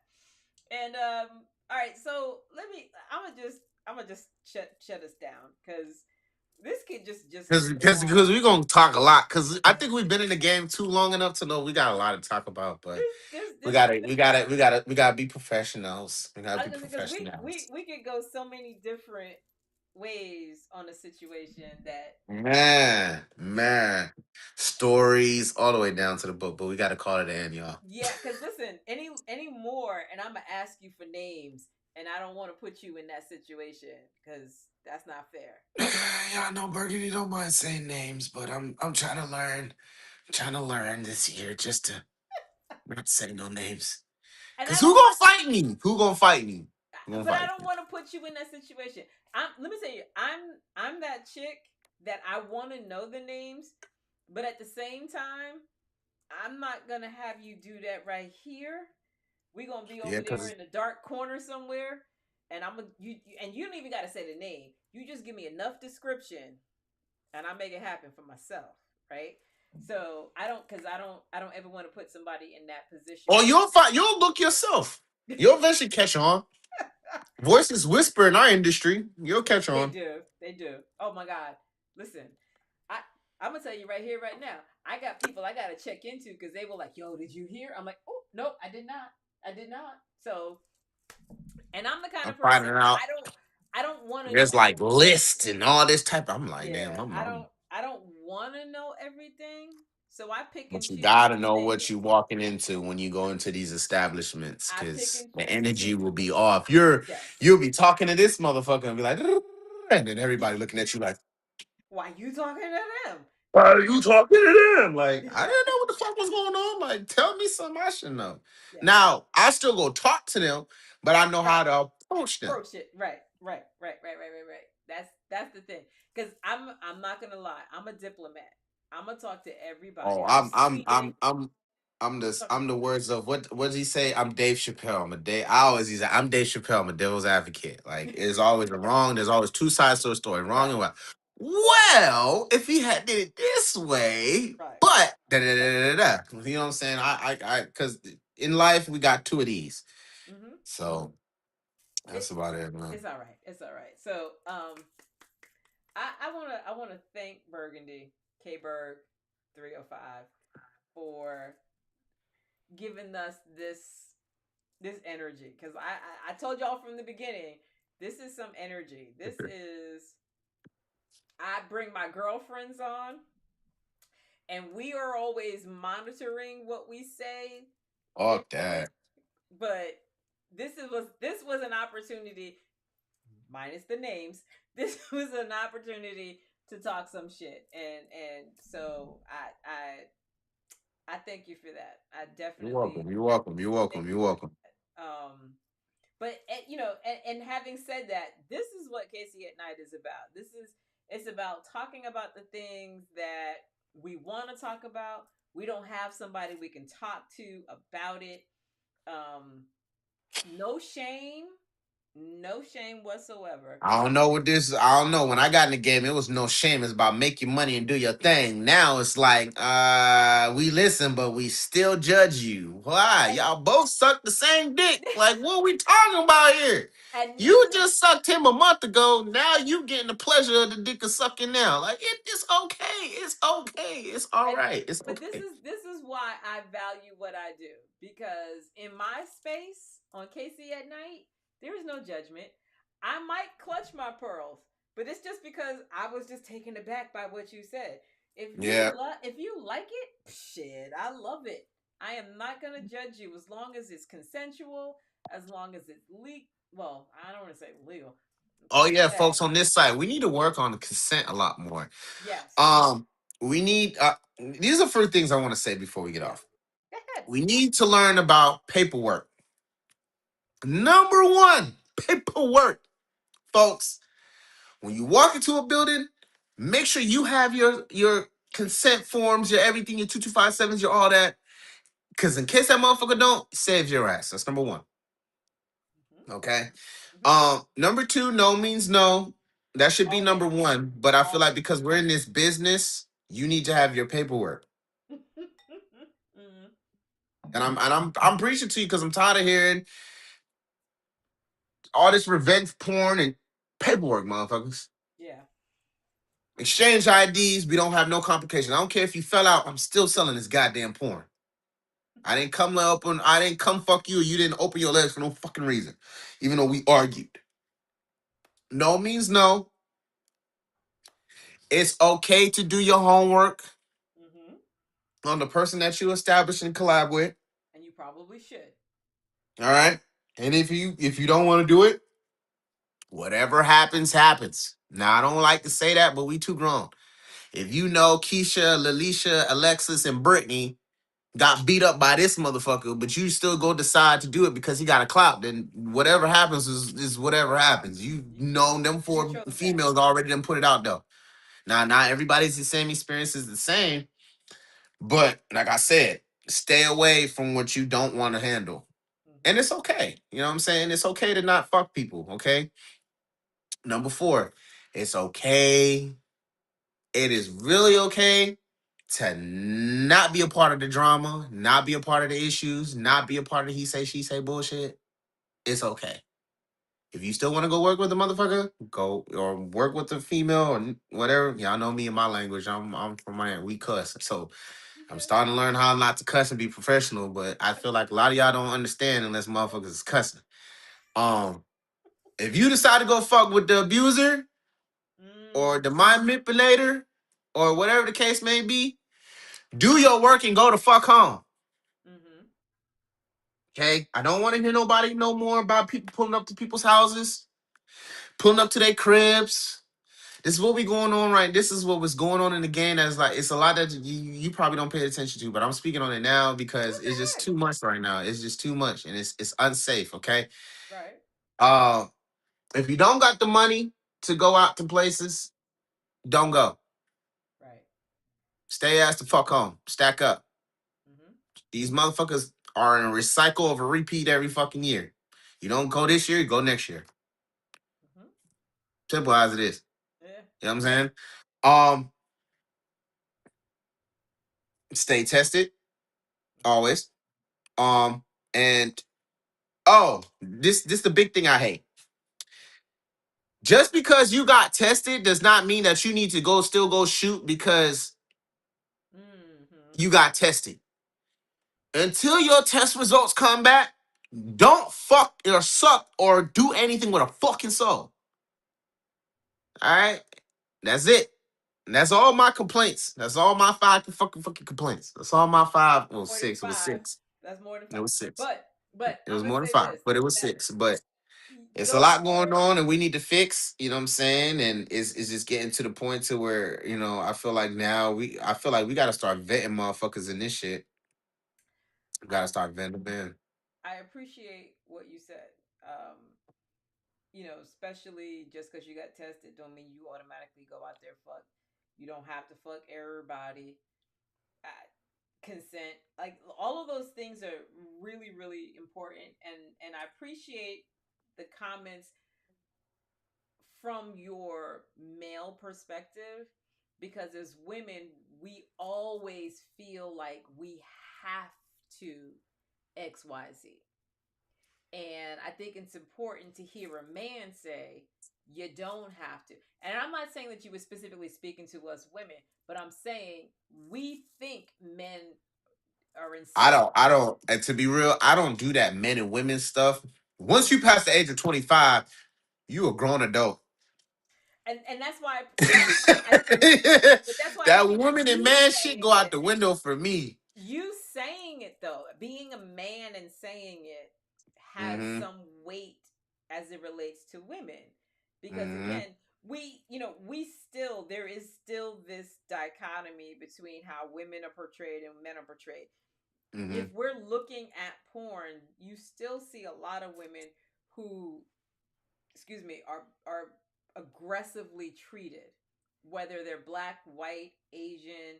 And all right, so I'm gonna just shut us down because this kid just because we're gonna talk a lot because I think we've been in the game too long enough to know we got a lot to talk about, but we gotta be professionals. We gotta be professionals. We could go so many different ways on a situation that man stories all the way down to the book, but we gotta call it an end, y'all. Yeah, because listen, any more and I'm gonna ask you for names, and I don't want to put you in that situation because that's not fair. Y'all know Burgundy don't mind saying names, but I'm trying to learn. I'm trying to learn this year just to not say no names. Because who gonna fight me? Who gonna fight me? But I don't want to put you in that situation. Let me tell you, I'm that chick that I want to know the names, but at the same time, I'm not gonna have you do that right here. We're gonna be over there in the dark corner somewhere, and you don't even gotta say the name. You just give me enough description, and I make it happen for myself, right? So I don't ever want to put somebody in that position. Or you'll find you'll look yourself. You'll eventually catch on. Voices whisper in our industry. You'll catch They on. do. They do. Oh my God. Listen, I I'm gonna tell you right here, right now. I got people I gotta check into because they were like, "Yo, did you hear?" I'm like, "Oh, nope, I did not. I did not." So, and I'm the kind I'm of person finding out. I don't want to There's know like everything. lists and all this type. I'm like, damn, Yeah, I'm I don't want to know everything. So I pick and but you choose gotta some know what things. you're walking into when you go into these establishments, I pick because and the choose energy will people. be off. Yes. You'll be talking to this motherfucker and be like, and then everybody looking at you like, Why you talking to them? why are you talking to them? Like, I Yeah. didn't know what the fuck was going on. Like, tell me something I should know. Yeah. Now, I still go talk to them, but I know Right. how to approach them. Approach it. Right. That's the thing. Because I'm not gonna lie. I'm a diplomat. I'm gonna talk to everybody. Oh, I'm sweet. Talk to I'm the words of what does he say? I'm Dave Chappelle. I always use I'm Dave Chappelle. I'm a devil's advocate. Like there's always a wrong. There's always two sides to a story. Wrong right. and right. Well, if he had did it this way, Right. but da da da da da. You know what I'm saying? Because in life we got two of these. Mm-hmm. So It, that's about it, man. it's all right. It's all right. So I wanna thank Burgundy K Berg 305 for giving us this energy because I told y'all from the beginning this is some energy. This is I bring my girlfriends on and we are always monitoring what we say. Fuck that. But this was an opportunity, minus the names. This was an opportunity to talk some shit, and so I thank you for that. I You're definitely welcome. You're welcome. You're thank welcome. you You're for welcome. that. But you know, and having said that, this is what Casey at Night is about. It's about talking about the things that we want to talk about. We don't have somebody we can talk to about it. Um, no shame, no shame whatsoever. I don't know what this. I don't know. When I got in the game, it was no shame. It's about make your money and do your thing. Now it's like, we listen, but we still judge you. Why? And Y'all both suck the same dick. Like, what we talking about here? and this You is just sucked him a month ago. Now you getting the pleasure of the dick of sucking now. Like, it's okay. It's okay. It's all and right. It's but okay. this is why I value what I do because in my space on Casey at Night, there is no judgment. I might clutch my pearls, but it's just because I was just taken aback by what you said. Yeah. If you like it, shit, I love it. I am not gonna judge you as long as it's consensual, as long as it's legal. Well, I don't want to say legal. Oh yeah, Hey, folks on this side, we need to work on the consent a lot more. yes, Um, we need. These are three things I want to say before we get yeah. off. Go ahead. We need to learn about paperwork. Number one, paperwork, folks. When you walk into a building, make sure you have your consent forms, your everything, your 2257s, your all that. Because in case that motherfucker don't, save your ass. That's number one. Mm-hmm. Okay. Mm-hmm. Number two, no means no. That should be number Always, one. But I feel like always. because we're in this business, you need to have your paperwork. Mm-hmm. And I'm preaching to you because I'm tired of hearing all this revenge porn and paperwork, motherfuckers. Yeah. Exchange IDs, we don't have no complication. I don't care if you fell out, I'm still selling this goddamn porn. I didn't come fuck you, or you didn't open your legs for no fucking reason. Even though we argued. No means no. It's okay to do your homework Mm-hmm. on the person that you establish and collab with. And you probably should. All right. And if you don't want to do it, whatever happens, happens. Now I don't like to say that, but we too grown. If you know Keisha, Lalisha, Alexis, and Brittany got beat up by this motherfucker, but you still go decide to do it because he got a clout, then whatever happens is whatever happens. You know them You four chose that. females already done put it out though. Now, not everybody's the same experience is the same, but like I said, stay away from what you don't want to handle. And Mm-hmm. it's okay. You know what I'm saying? It's okay to not fuck people, okay? Number four, it's okay. It is really okay to not be a part of the drama, not be a part of the issues, not be a part of the he say, she say bullshit, it's okay. If you still want to go work with the motherfucker, go or work with the female or whatever. Y'all know me in my language. I'm from Miami. We cuss. So I'm Okay. starting to learn how not to cuss and be professional, but I feel like a lot of y'all don't understand unless motherfuckers is cussing. Um, if you decide to go fuck with the abuser or the mind manipulator or whatever the case may be, do your work and go the fuck home. Mm-hmm. Okay? I don't want to hear nobody no more about people pulling up to people's houses, pulling up to their cribs. This is what we going on right. This is what was going on in the game. That's like it's a lot that you probably don't pay attention to, but I'm speaking on it now because Okay, it's go just ahead. too much right now. It's just too much and it's unsafe. Okay. Right. Uh, if you don't got the money to go out to places, don't go. Right. Stay ass the fuck home. Stack up. Mm-hmm. These motherfuckers are in a recycle of a repeat every fucking year. You don't go this year, you go next year. Mm-hmm. Simple as it is. Yeah. You know what I'm saying? Um, stay tested Mm-hmm. always. And oh, this the big thing I hate. Just because you got tested does not mean that you need to go shoot because Mm-hmm. you got tested. Until your test results come back, don't fuck or suck or do anything with a fucking soul. All right, that's it. And that's all my complaints. That's all my fucking complaints. That's all my five. Well, More than six. It was five. six. That's more than It five. was six. But It I'm was gonna more than say five, this: but it was that six. But it's a those lot going on, and we need to fix. You know what I'm saying? And it's just getting to the point to where I feel like now I feel like we got to start vetting motherfuckers in this shit. We got I to start vetting them in. I appreciate what you said. Especially just because you got tested, don't mean you automatically go out there fuck. You don't have to fuck everybody. Uh, Consent, like all of those things are really, really important, and I appreciate the comments from your male perspective because as women, we always feel like we have to XYZ. And I think it's important to hear a man say, you don't have to. And I'm not saying that you were specifically speaking to us women, but I'm saying we think men are insensitive. I don't, and to be real, I don't do that men and women stuff. Once you pass the age of 25, you a grown adult. And that's why I but that's why I That think woman and you man shit saying go out it, the window for me. you saying it though, being a man and saying it has Mm-hmm. some weight as it relates to women. Because Mm-hmm. again, we still there is still this dichotomy between how women are portrayed and men are portrayed. Mm-hmm. If we're looking at porn, you still see a lot of women who, excuse me, are aggressively treated, whether they're black, white, Asian,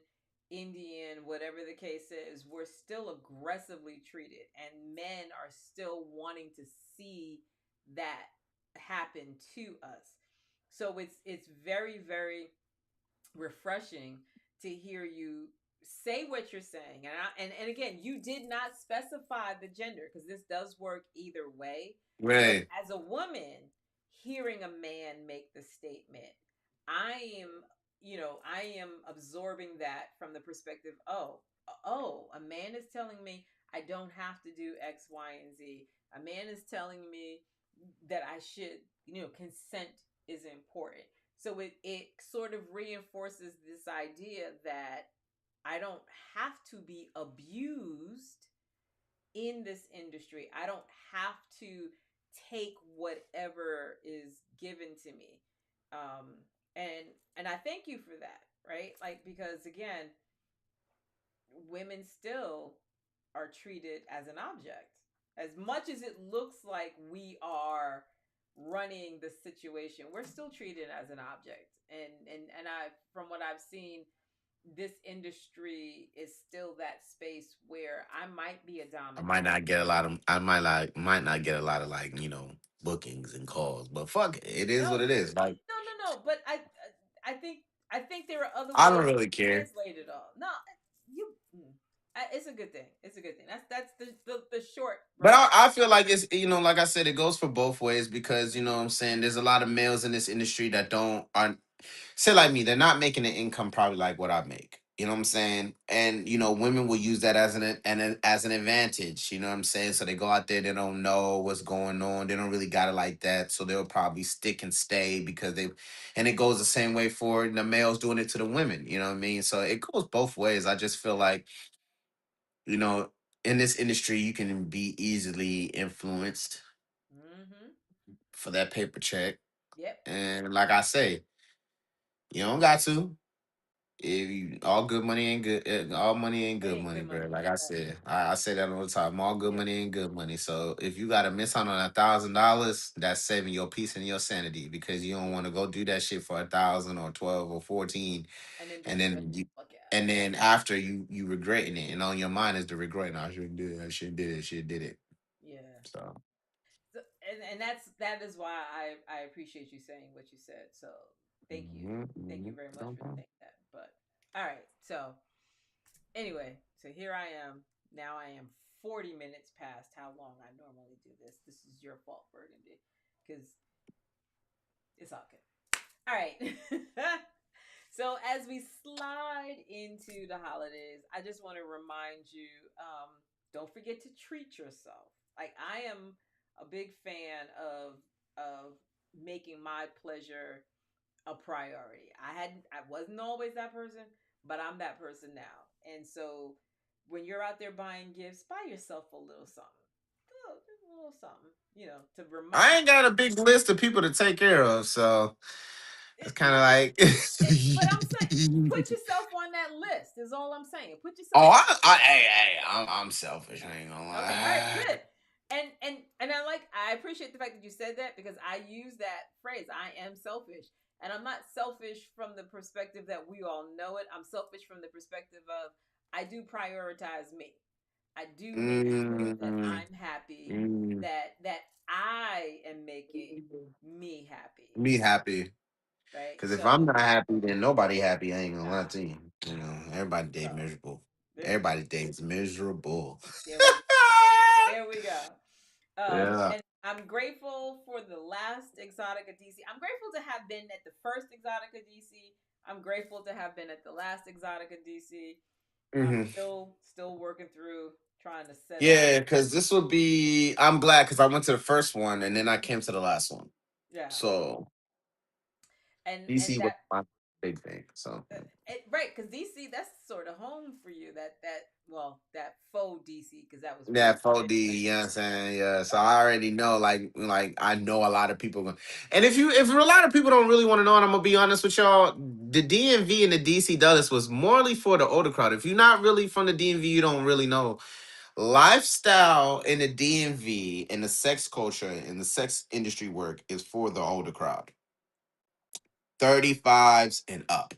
Indian, whatever the case is. We're still aggressively treated, and men are still wanting to see that happen to us. So it's very, very refreshing to hear you say what you're saying. And again, you did not specify the gender because this does work either way. But Right. as a woman, hearing a man make the statement, I am, I am absorbing that from the perspective, oh, a man is telling me I don't have to do X, Y, and Z. A man is telling me that I should, consent is important. So it sort of reinforces this idea that I don't have to be abused in this industry. I don't have to take whatever is given to me. Um, and I thank you for that, right? Like because again, women still are treated as an object. As much as it looks like we are running the situation, we're still treated as an object. And I from what I've seen, this industry is still that space where I might be a I might dominator. not get a lot of. I might not get a lot of bookings and calls, but fuck it. It is No, what it is. Like no, no, no. But I think I think there are other I ways don't really to care. translate it all. No, you. It's a good thing. It's a good thing. That's the short. But Right. I feel like it's, like I said, it goes for both ways because you know what I'm saying, there's a lot of males in this industry that don't aren't say like me, they're not making an income probably like what I make. You know what I'm saying? And women will use that as an advantage. You know what I'm saying? So they go out there, they don't know what's going on, they don't really got it like that. So they'll probably stick and stay because and it goes the same way for the males doing it to the women. You know what I mean? So it goes both ways. I just feel like, you know, in this industry, you can be easily influenced Mm-hmm. for that paper check. Yep. And like I say, you don't got to. If you, all good money ain't good, all money ain't It good ain't money, good bro. money. Like I Right. said, I say that all the time. All good Yep. money ain't good money. So if you got to miss out on $1,000, that's saving your peace and your sanity because you don't Yep. want to go do that shit for 1,000 or 12 or 14, And then be and stressed then the fuck out. and then after you regretting it, and on your mind is the regret. No, I shouldn't do it. I shouldn't did it. I should did it. Yeah. So. So, and that is why I appreciate you saying what you said. So thank you very much No for problem. saying that. But all right, so anyway, so here I am. Now I am 40 minutes past how long I normally do this. This is your fault, Burgundy, because it's all good. All right. So as we slide into the holidays, I just want to remind you, don't forget to treat yourself. Like I am a big fan of making my pleasure a priority. I wasn't always that person, but I'm that person now. And so when you're out there buying gifts, buy yourself a little something. Just a little something, to I remind ain't got a big list of people to take care of, so it's kind of well, like. but I'm saying, put yourself on that list. Is all I'm saying. Put yourself Oh, on. hey, I'm selfish. I ain't gonna Okay, all right, lie. good. And I appreciate the fact that you said that because I use that phrase. I am selfish, and I'm not selfish from the perspective that we all know it. I'm selfish from the perspective of I do prioritize me. I do make sure that Mm, I'm happy. mm. That I am making me happy. Me happy, Right. because if I'm So not happy, then nobody happy. I ain't gonna lie nah. to you. Everybody day So miserable. there we go. Everybody day's miserable. There we go. There we go. Yeah. And I'm grateful for the last Exotica DC. I'm grateful to have been at the first Exotica DC. I'm grateful to have been at the last Exotica DC. I'm hmm still working through trying to set up. Yeah, because this will be. I'm glad because I went to the first one and then I came to the last one. Yeah, So and DC was that my big thing. So. right because DC that's sort of home for you. That faux DC because that was Yeah, real. 4D, you know what I'm saying? Yeah. So I already know, like I know a lot of people and if a lot of people don't really want to know, and I'm gonna be honest with y'all, the DMV and the DC Dulles was morely for the older crowd. If you're not really from the DMV, you don't really know. Lifestyle in the DMV and the sex culture and the sex industry work is for the older crowd. 35s and up.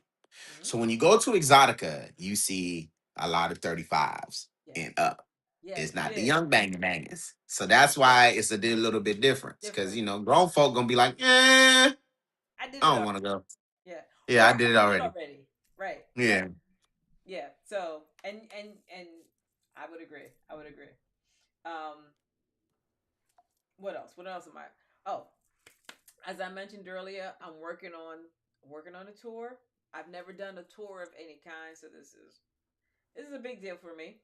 So when Mm, you go to Exotica, you see a lot of 35s yes, and up. yes, It's you not the did. young bangers. So Yes, that's why it's little bit different. Because, different. grown folk going to be like, I I did it don't already. want to go. Yeah, Yeah, or I I did it did it already. already. Right, right. Yeah. Yeah. So and I would agree. I would agree. Um, what else? What else am I? Oh, as I mentioned earlier, I'm working on a tour. I've never done a tour of any kind, so this is a big deal for me.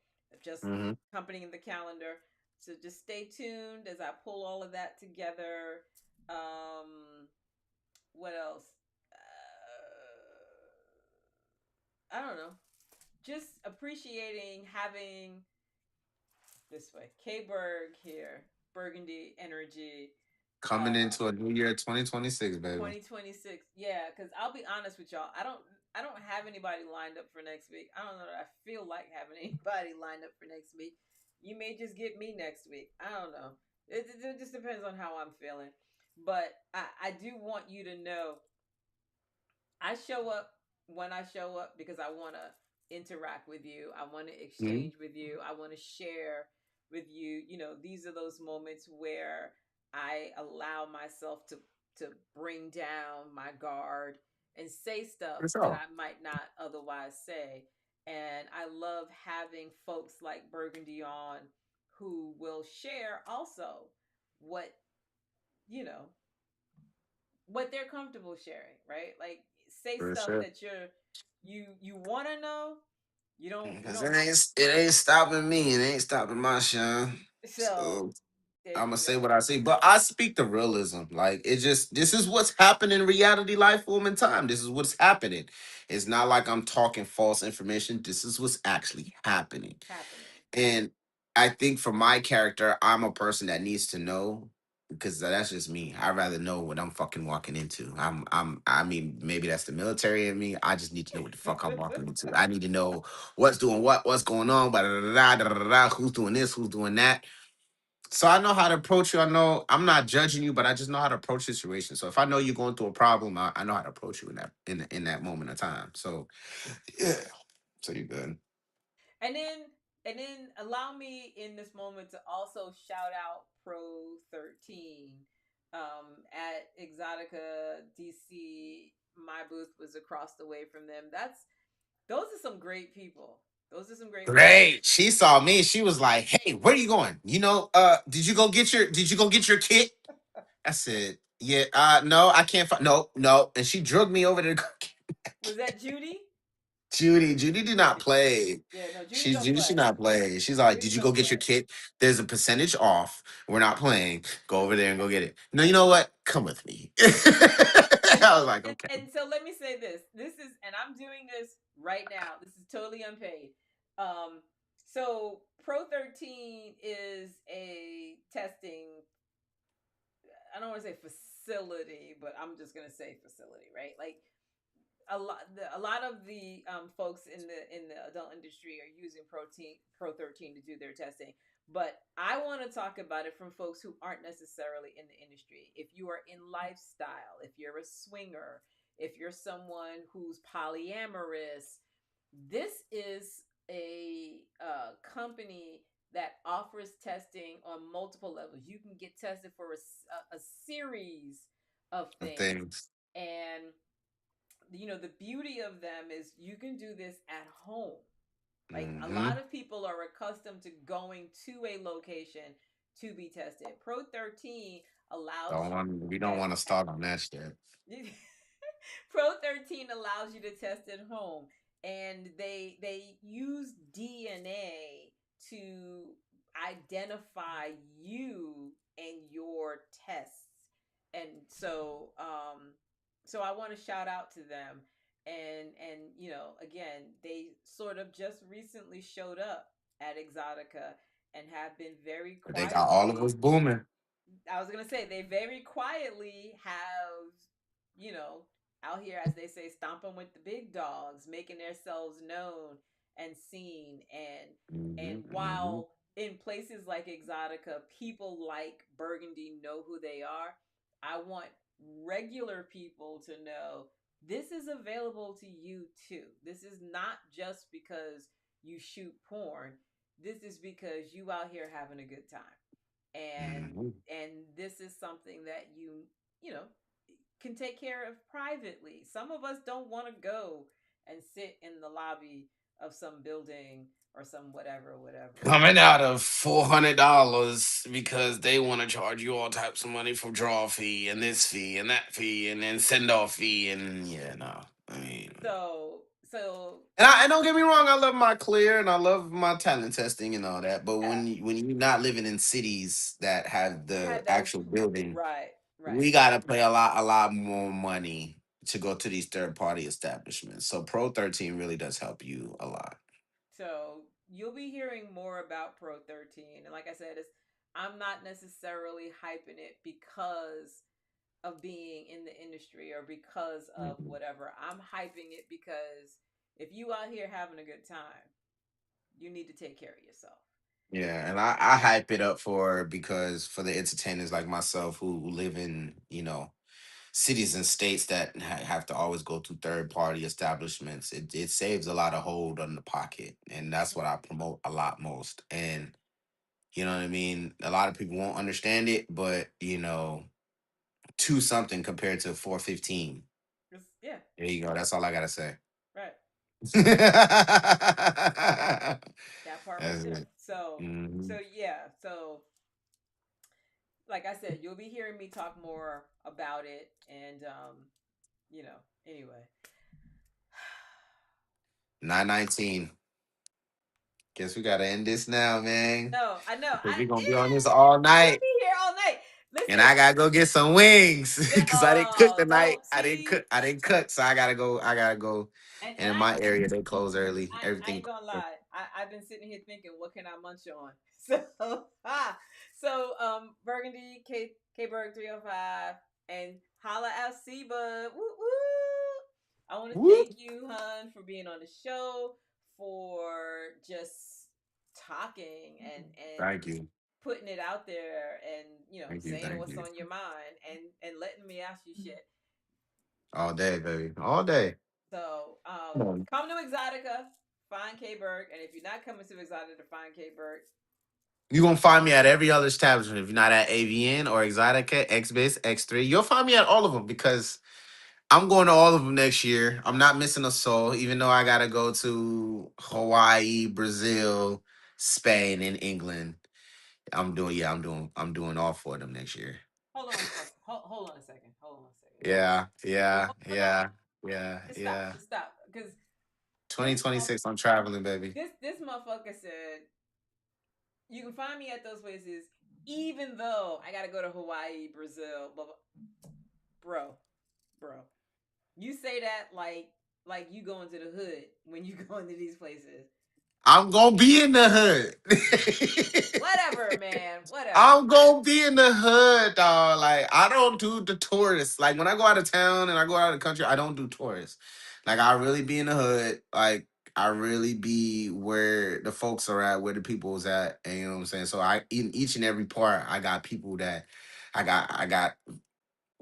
Just hmm accompanying the calendar. So just stay tuned as I pull all of that together. What else? I don't know. Just appreciating having this way. K Berg here, Burgundy Energy, Coming into a new year 2026, baby. 2026. Yeah, because I'll be honest with y'all. I don't have anybody lined up for next week. I don't know that I feel like having anybody lined up for next week. You may just get me next week. I don't know. It just depends on how I'm feeling. But I do want you to know I show up when I show up because I want to interact with you. I want to hmm exchange with you. I want to share with you. These are those moments where I allow myself to bring down my guard and say stuff For that sure. I might not otherwise say. And I love having folks like Burgundy on who will share also what, you know, what they're comfortable sharing, right? Like say For stuff sure. that you want to know. You Because don't it ain't stopping me. It ain't stopping my shine. so So there I'm you gonna go. say what I say, but I speak the realism. Like it just this is what's happening in reality, life, form, and time. This is what's happening. It's not like I'm talking false information. This is what's actually happening. Happening. And I think for my character, I'm a person that needs to know because that's just me. I'd rather know what I'm fucking walking into. I mean, maybe that's the military in me. I just need to know what the fuck I'm walking into. I need to know what's doing what's going on, who's doing this, who's doing that. So I know how to approach you. I know I'm not judging you, but I just know how to approach situations. So if I know you're going through a problem, I know how to approach you in that moment of time. So yeah, so you're good. And then allow me in this moment to also shout out Pro 13 at Exotica DC. My booth was across the way from them. Those are some great people. Those are some great people. Great. She saw me. She was like, "Hey, where are you going? You know, did you go get your kit?" I said, "Yeah, no, I can't find no, no." And she drugged me over there. Was that Judy? Judy did not play. Yeah, no, Judy She's don't Judy should play. not play. She's like, Judy "Did you go don't get your play. kit? There's a percentage off. We're not playing. Go over there and go get it." No, you know what? Come with me. And I was like, and, "Okay." and so let me say this. This is and I'm doing this right now. This is totally unpaid. So Pro 13 is a testing, I don't want to say facility, but I'm just gonna say facility, right? Like a lot of the folks in the adult industry are using Pro 13 to do their testing. But I want to talk about it from folks who aren't necessarily in the industry. If you are in lifestyle, if you're a swinger, if you're someone who's polyamorous, this is a company that offers testing on multiple levels. You can get tested for a series of things. Things. And the beauty of them is you can do this at home. Like a Hmm. lot of people are accustomed to going to a location to be tested. Pro 13 allows We don't at, want to start on that shit. Pro 13 allows you to test at home, and they use DNA to identify you and your tests. And so I want to shout out to them. And again, they sort of just recently showed up at Exotica and have been very They got all of quietly, us booming. I was gonna say they very quietly have, you know, out here, as they say, stomping with the big dogs, making themselves known and seen. And Hmm. while in places like Exotica, people like Burgundy know who they are, I want regular people to know this is available to you too. This is not just because you shoot porn. This is because you out here having a good time, and Hmm. and this is something that you know can take care of privately. Some of us don't want to go and sit in the lobby of some building or some whatever. Coming out of $400 because they want to charge you all types of money for draw fee and this fee and that fee and then send off fee and yeah, no. I mean, So and don't get me wrong, I love my clear and I love my talent testing and all that. But yeah, when you're not living in cities that have the had those actual building, right. we gotta pay a lot more money to go to these third party establishments. So Pro 13 really does help you a lot. So you'll be hearing more about Pro 13, and like I said, I'm not necessarily hyping it because of being in the industry or because of Mhm. whatever. I'm hyping it because if you out here having a good time, you need to take care of yourself. Yeah, and I hype it up because for the entertainers like myself who live in, cities and states that have to always go to third party establishments, it saves a lot of hold on the pocket. And that's what I promote a lot most. And you know what I mean? A lot of people won't understand it, but two something compared to 415. Yeah, There you go. That's all I gotta say. right. That's That part right there. it. So, Hmm. yeah. So, like I said, you'll be hearing me talk more about it, and anyway. 9:19. Guess we gotta end this now, man. No, I know. Because I we're gonna be on this yeah, all we'll night. be here all night. And Listen, I gotta go get some wings. Cause I didn't cook oh, tonight. don't I didn't see, cook. I didn't cook. So I gotta go. I gotta go. and And in I my area, they close early. I Everything. ain't gonna lie. I've been sitting here thinking, what can I munch on? So Burgundy K Berg 305 and holla at Seba. Woo woo. I want to Whoop. thank you, hun, for being on the show, for just talking and Thank you. putting it out there, and Thank you. saying Thank what's you. on your mind, and letting me ask you shit. All day, baby. All day. So Come on. come to Exotica, find K Berg, and if you're not coming to Exotica to find K Berg, You're gonna find me at every other establishment. If you're not at AVN or Exotica, XBIS, X3, you'll find me at all of them because I'm going to all of them next year. I'm not missing a soul, even though I gotta go to Hawaii, Brazil, Spain, and England. I'm doing all four of them next year. hold on a second. Hold on a second. Hold on a second. Yeah, yeah, Hold on. yeah, yeah, Just stop. yeah. Just stop. Because this 2026, I'm traveling, baby. this motherfucker said you can find me at those places, even though I gotta go to Hawaii, Brazil, blah blah. Bro. You say that like you going to the hood when you go into these places. I'm gonna be in the hood. Whatever, man. Whatever. I'm gonna be in the hood, dog. Like I don't do the tourists. Like when I go out of town and I go out of the country, I don't do tourists. Like I really be in the hood. Like I really be where the folks are at, where the people's at, and you know what I'm saying. So I in each and every part, I got people that I got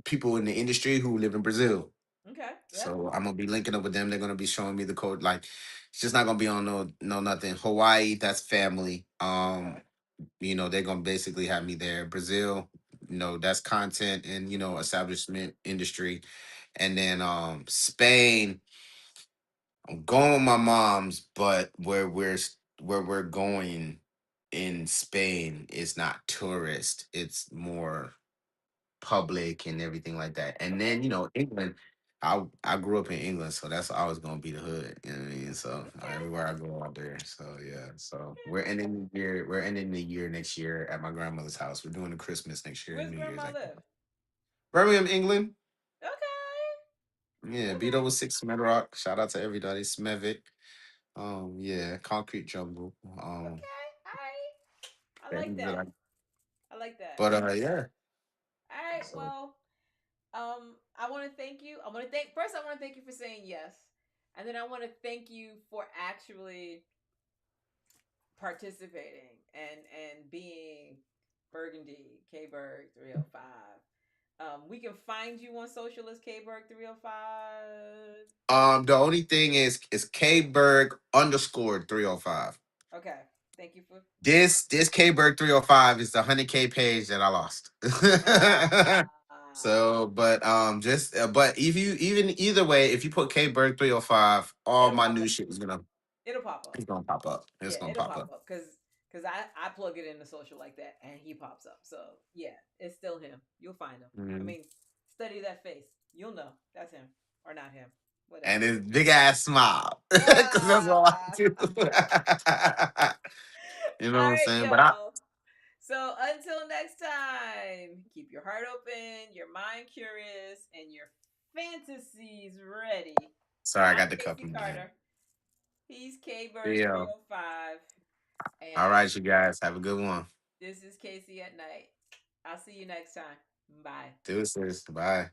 people in the industry who live in Brazil. Okay. Yeah. So I'm gonna be linking up with them. They're gonna be showing me the code. Like it's just not gonna be on no nothing. Hawaii, that's family. Okay. They're gonna basically have me there. Brazil, that's content and establishment industry. And then Spain, I'm going with my mom's, but where we're going in Spain is not tourist. It's more public and everything like that. And Okay. then, England, I grew up in England, so that's always gonna be the hood. You know what I mean? So Okay. everywhere I go out there. So yeah. So we're ending the year next year at my grandmother's house. We're doing the Christmas next year and Where's New Year's. grandma live? Birmingham, England. Okay. Yeah, beat Okay. over six Medrock. Shout out to everybody. Smevic. Yeah, concrete jungle. Okay. All right. I like Things that that. I, I like that. but yeah. All right. So Well, I want to thank you. I want to thank first. I want to thank you for saying yes, and then I want to thank you for actually participating and being Burgundy K Berg 305. We can find you on social as K Berg 305. the only thing is K Berg underscore 305. Okay. Thank you for. This K Berg 305 is the 100K page that I lost. Ah, So, but if you even either way, if you put K Berg 305, all it'll my pop new up. shit is gonna It'll pop up. it's gonna pop up. It's Yeah, gonna it'll pop pop up. up because I plug it into social like that and he pops up. So yeah, it's still him. You'll find him. I Mhm. mean, study that face. You'll know that's him or not him. Whatever. And his big ass smile, because that's all I Ah. do. You know All what I'm right, saying? But y'all. So until next time, keep your heart open, your mind curious, and your fantasies ready. sorry, I I'm got the cup Casey in my hand. Carter. He's K Bird Yeah. 305. All And right, you guys have a good one. this is Casey at night. I'll see you next time. Bye. Deuces. Bye.